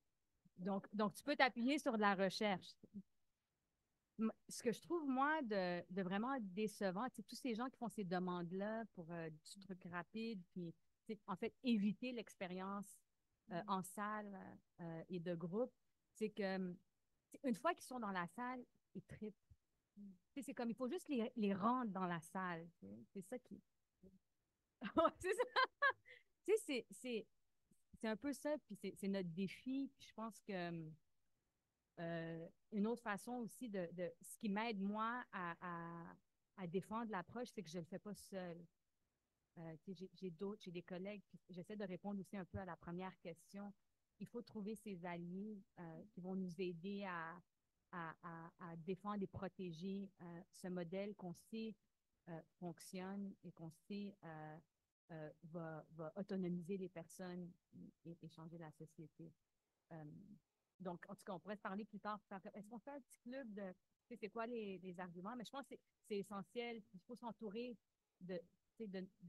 Speaker 3: Donc, tu peux t'appuyer sur de la recherche. Ce que je trouve, moi, de vraiment décevant, c'est tous ces gens qui font ces demandes-là pour du truc rapide, puis en fait, éviter l'expérience en salle et de groupe, c'est que une fois qu'ils sont dans la salle, ils trippent. C'est comme, il faut juste les rendre dans la salle. C'est ça qui... c'est ça. C'est un peu ça, puis c'est notre défi. Puis je pense que une autre façon aussi ce qui m'aide, moi, à défendre l'approche, c'est que je ne le fais pas seule. J'ai des collègues, puis j'essaie de répondre aussi un peu à la première question. Il faut trouver ces alliés qui vont nous aider à défendre et protéger ce modèle qu'on sait fonctionne et qu'on sait va autonomiser les personnes et changer la société. Donc, en tout cas, on pourrait se parler plus tard. Est-ce qu'on fait un petit club de, c'est quoi les arguments? Mais je pense que c'est essentiel. Il faut s'entourer de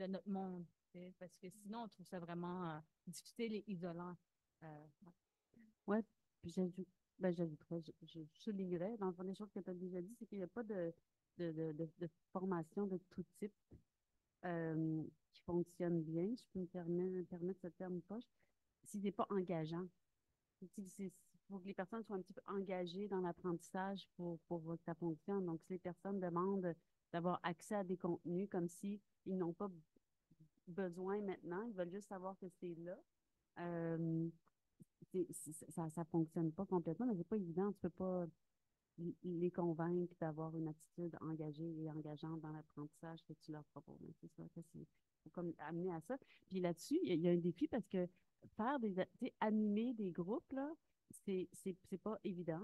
Speaker 3: notre monde, parce que sinon, on trouve ça vraiment difficile et isolant.
Speaker 2: Oui, puis j'ajouterais, je soulignerais, dans le fond, des choses que tu as déjà dit, c'est qu'il n'y a pas de formation de tout type qui fonctionne bien. Je peux me permettre ce terme poche. Si n'est pas engageant. Il faut que les personnes soient un petit peu engagées dans l'apprentissage pour que ça fonctionne. Donc, si les personnes demandent d'avoir accès à des contenus comme si ils n'ont pas besoin maintenant, ils veulent juste savoir que c'est là. Ça fonctionne pas complètement, mais c'est pas évident. Tu peux pas les convaincre d'avoir une attitude engagée et engageante dans l'apprentissage que tu leur proposes. C'est ça, faut comme amener à ça. Puis là-dessus, il y a un défi parce que animer des groupes, là, c'est pas évident.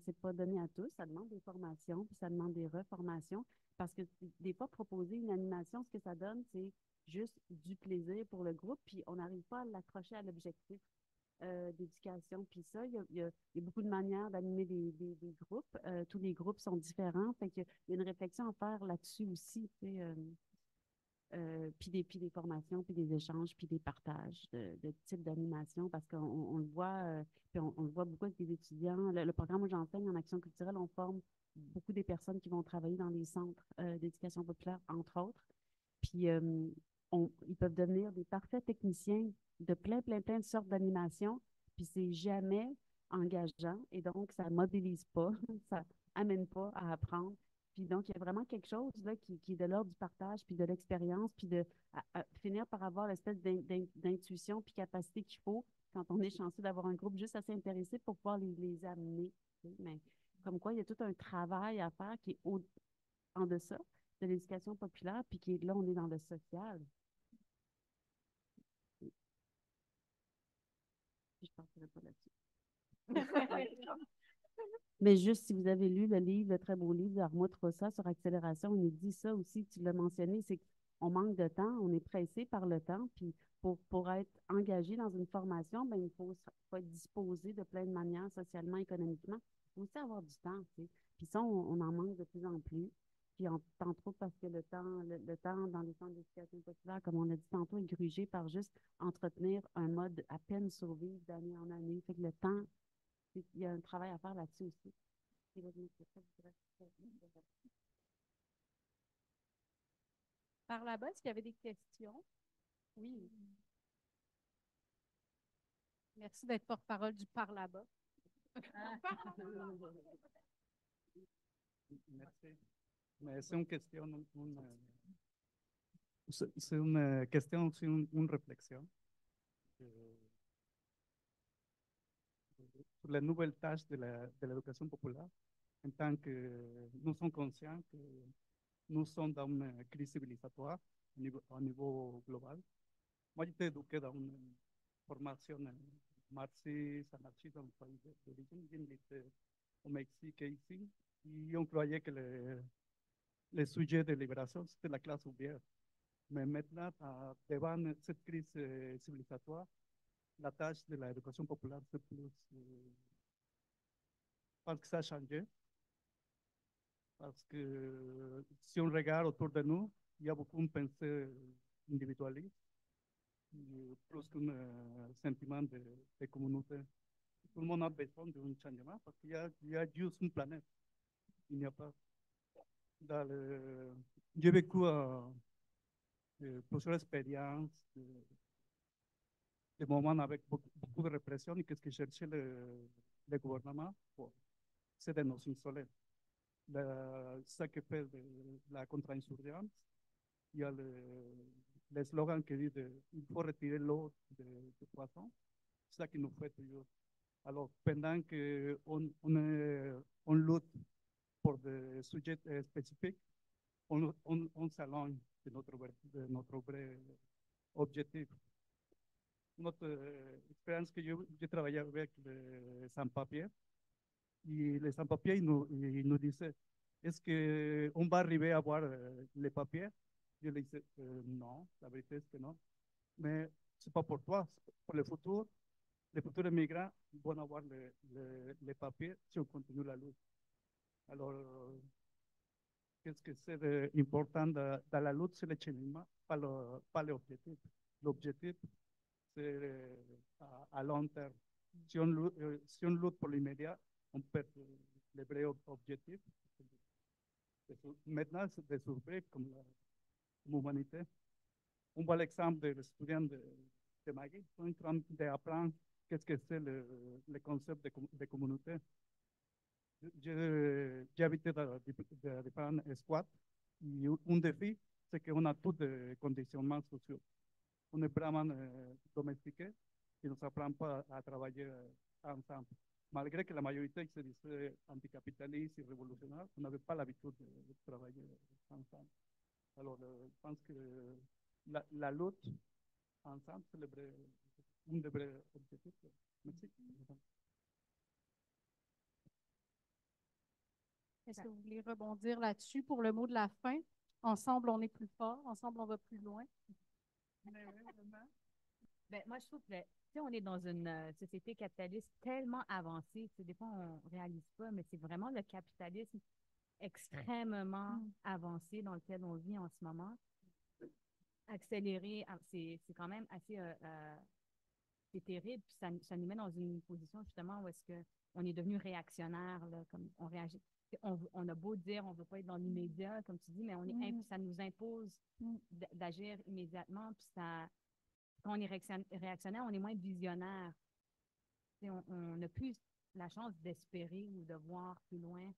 Speaker 2: C'est pas donné à tous. Ça demande des formations, puis ça demande des reformations. Parce que des fois, proposer une animation, ce que ça donne, c'est juste du plaisir pour le groupe, puis on n'arrive pas à l'accrocher à l'objectif d'éducation. Puis ça, il y a beaucoup de manières d'animer des groupes. Tous les groupes sont différents. Fait qu'il y a une réflexion à faire là-dessus aussi. Puis des formations, puis des échanges, puis des partages de types d'animation, parce qu'on le voit, puis on le voit beaucoup avec les étudiants. Le programme où j'enseigne en action culturelle, on forme beaucoup des personnes qui vont travailler dans les centres d'éducation populaire, entre autres. Puis ils peuvent devenir des parfaits techniciens de plein de sortes d'animations, puis c'est jamais engageant, et donc ça ne mobilise pas, ça amène pas à apprendre. Puis donc, il y a vraiment quelque chose là, qui est de l'ordre du partage, puis de l'expérience, puis de finir par avoir l'espèce d'intuition puis capacité qu'il faut quand on est chanceux d'avoir un groupe juste assez intéressé pour pouvoir les amener. Mais comme quoi, il y a tout un travail à faire qui est en deçà de l'éducation populaire, puis qui est là, on est dans le social. Puis je ne partirai pas là-dessus. Mais juste si vous avez lu le livre, le très beau livre d'Armand Trossa sur accélération, il nous dit ça aussi, tu l'as mentionné, c'est qu'on manque de temps, on est pressé par le temps, puis pour être engagé dans une formation, ben, il faut être disposé de plein de manières, socialement, économiquement. Il faut aussi avoir du temps, tu sais. Puis ça, on en manque de plus en plus. Puis entre autres parce que le temps dans les centres d'éducation populaire, comme on a dit tantôt, est grugé par juste entretenir un mode à peine survivre d'année en année. Fait que le temps, il y a un travail à faire là-dessus aussi.
Speaker 1: Par là-bas, est-ce qu'il y avait des questions? Oui. Merci d'être porte-parole du par là-bas.
Speaker 7: Merci. Mais c'est une question, c'est une question, c'est une réflexion sur la nouvelle tâche de l'éducation populaire, en tant que nous sommes conscients que nous sommes dans une crise civilisatoire au niveau global. Moi, j'étais éduqué dans une formation marxiste, anarchiste dans le pays d'origine. J'étais au Mexique et ici. Et on croyait que le sujet de libération, c'était la classe ouvrière. Mais maintenant, devant cette crise civilisatoire, la tâche de l'éducation populaire, c'est plus. Parce que ça a changé. Parce que si on regarde autour de nous, il y a beaucoup de pensée individualiste, plus qu'un sentiment de communauté. Tout le monde a besoin d'un changement parce qu'il y a juste une planète. Il n'y a pas. J'ai vécu plusieurs expériences, des moments avec beaucoup de répression et qu'est-ce que cherchait le gouvernement, c'est de nous isoler. Ça que fait la contre-insurgence, il y a le slogan qui dit il faut retirer l'eau de poisson, c'est ça qui nous fait toujours. Alors, pendant on lutte pour des sujets spécifiques, on s'éloigne de notre vrai objectif. Notre expérience que j'ai travaillé avec les sans-papiers, et les sans-papiers, ils nous disaient, est-ce qu'on va arriver à avoir les papiers? Je leur disais, non, la vérité c'est que non. Mais ce n'est pas pour toi, c'est pour le futur. Les futurs immigrants vont avoir les papiers si on continue la lutte. Alors, qu'est-ce que c'est important dans la lutte? C'est le cheminement, pas l'objectif. L'objectif, c'est à long terme. Si on lutte pour l'immédiat, on perd le vrai objectif. Maintenant, c'est des surprises comme l'humanité. On voit l'exemple des étudiants de Magui. Ils sont en train d'apprendre qu'est-ce que c'est le concept de communauté. J'ai habité dans différents squats et un défi, c'est qu'on a tous des conditionnements sociaux. On est vraiment domestiqué et on ne s'apprend pas à travailler ensemble. Malgré que la majorité se disait anticapitaliste et révolutionnaire, on n'avait pas l'habitude de travailler ensemble. Alors, je pense que la lutte ensemble, c'est un des vrais objectifs. Merci.
Speaker 1: Est-ce que vous voulez rebondir là-dessus pour le mot de la fin? Ensemble, on est plus fort. Ensemble, on va plus loin.
Speaker 3: Ben, moi, je trouve que on est dans une société capitaliste tellement avancée. Des fois, on ne réalise pas, mais c'est vraiment le capitalisme extrêmement avancé dans lequel on vit en ce moment. Accéléré, c'est quand même assez c'est terrible. Puis ça nous met dans une position justement où est-ce qu'on est devenu réactionnaire, là, comme on réagit. On a beau dire on ne veut pas être dans l'immédiat, comme tu dis, mais ça nous impose d'agir immédiatement. Puis quand on est réactionnaire, on est moins visionnaire. On n'a plus la chance d'espérer ou de voir plus loin.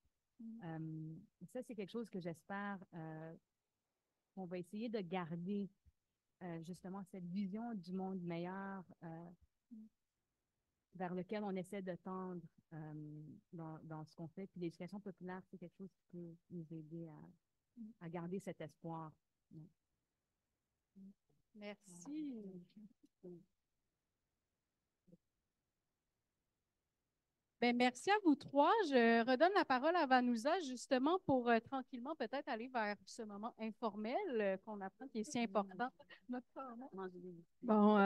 Speaker 3: Ça, c'est quelque chose que j'espère qu'on va essayer de garder, justement, cette vision du monde meilleur vers lequel on essaie de tendre dans ce qu'on fait. Puis l'éducation populaire, c'est quelque chose qui peut nous aider à garder cet espoir.
Speaker 1: Merci. Ben, merci à vous trois. Je redonne la parole à Vanouza, justement, pour tranquillement peut-être aller vers ce moment informel qu'on apprend qui est si important.
Speaker 2: Manger des biscuits.
Speaker 8: Bon,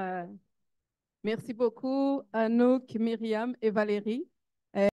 Speaker 8: merci beaucoup, Anouk, Myriam et Valérie.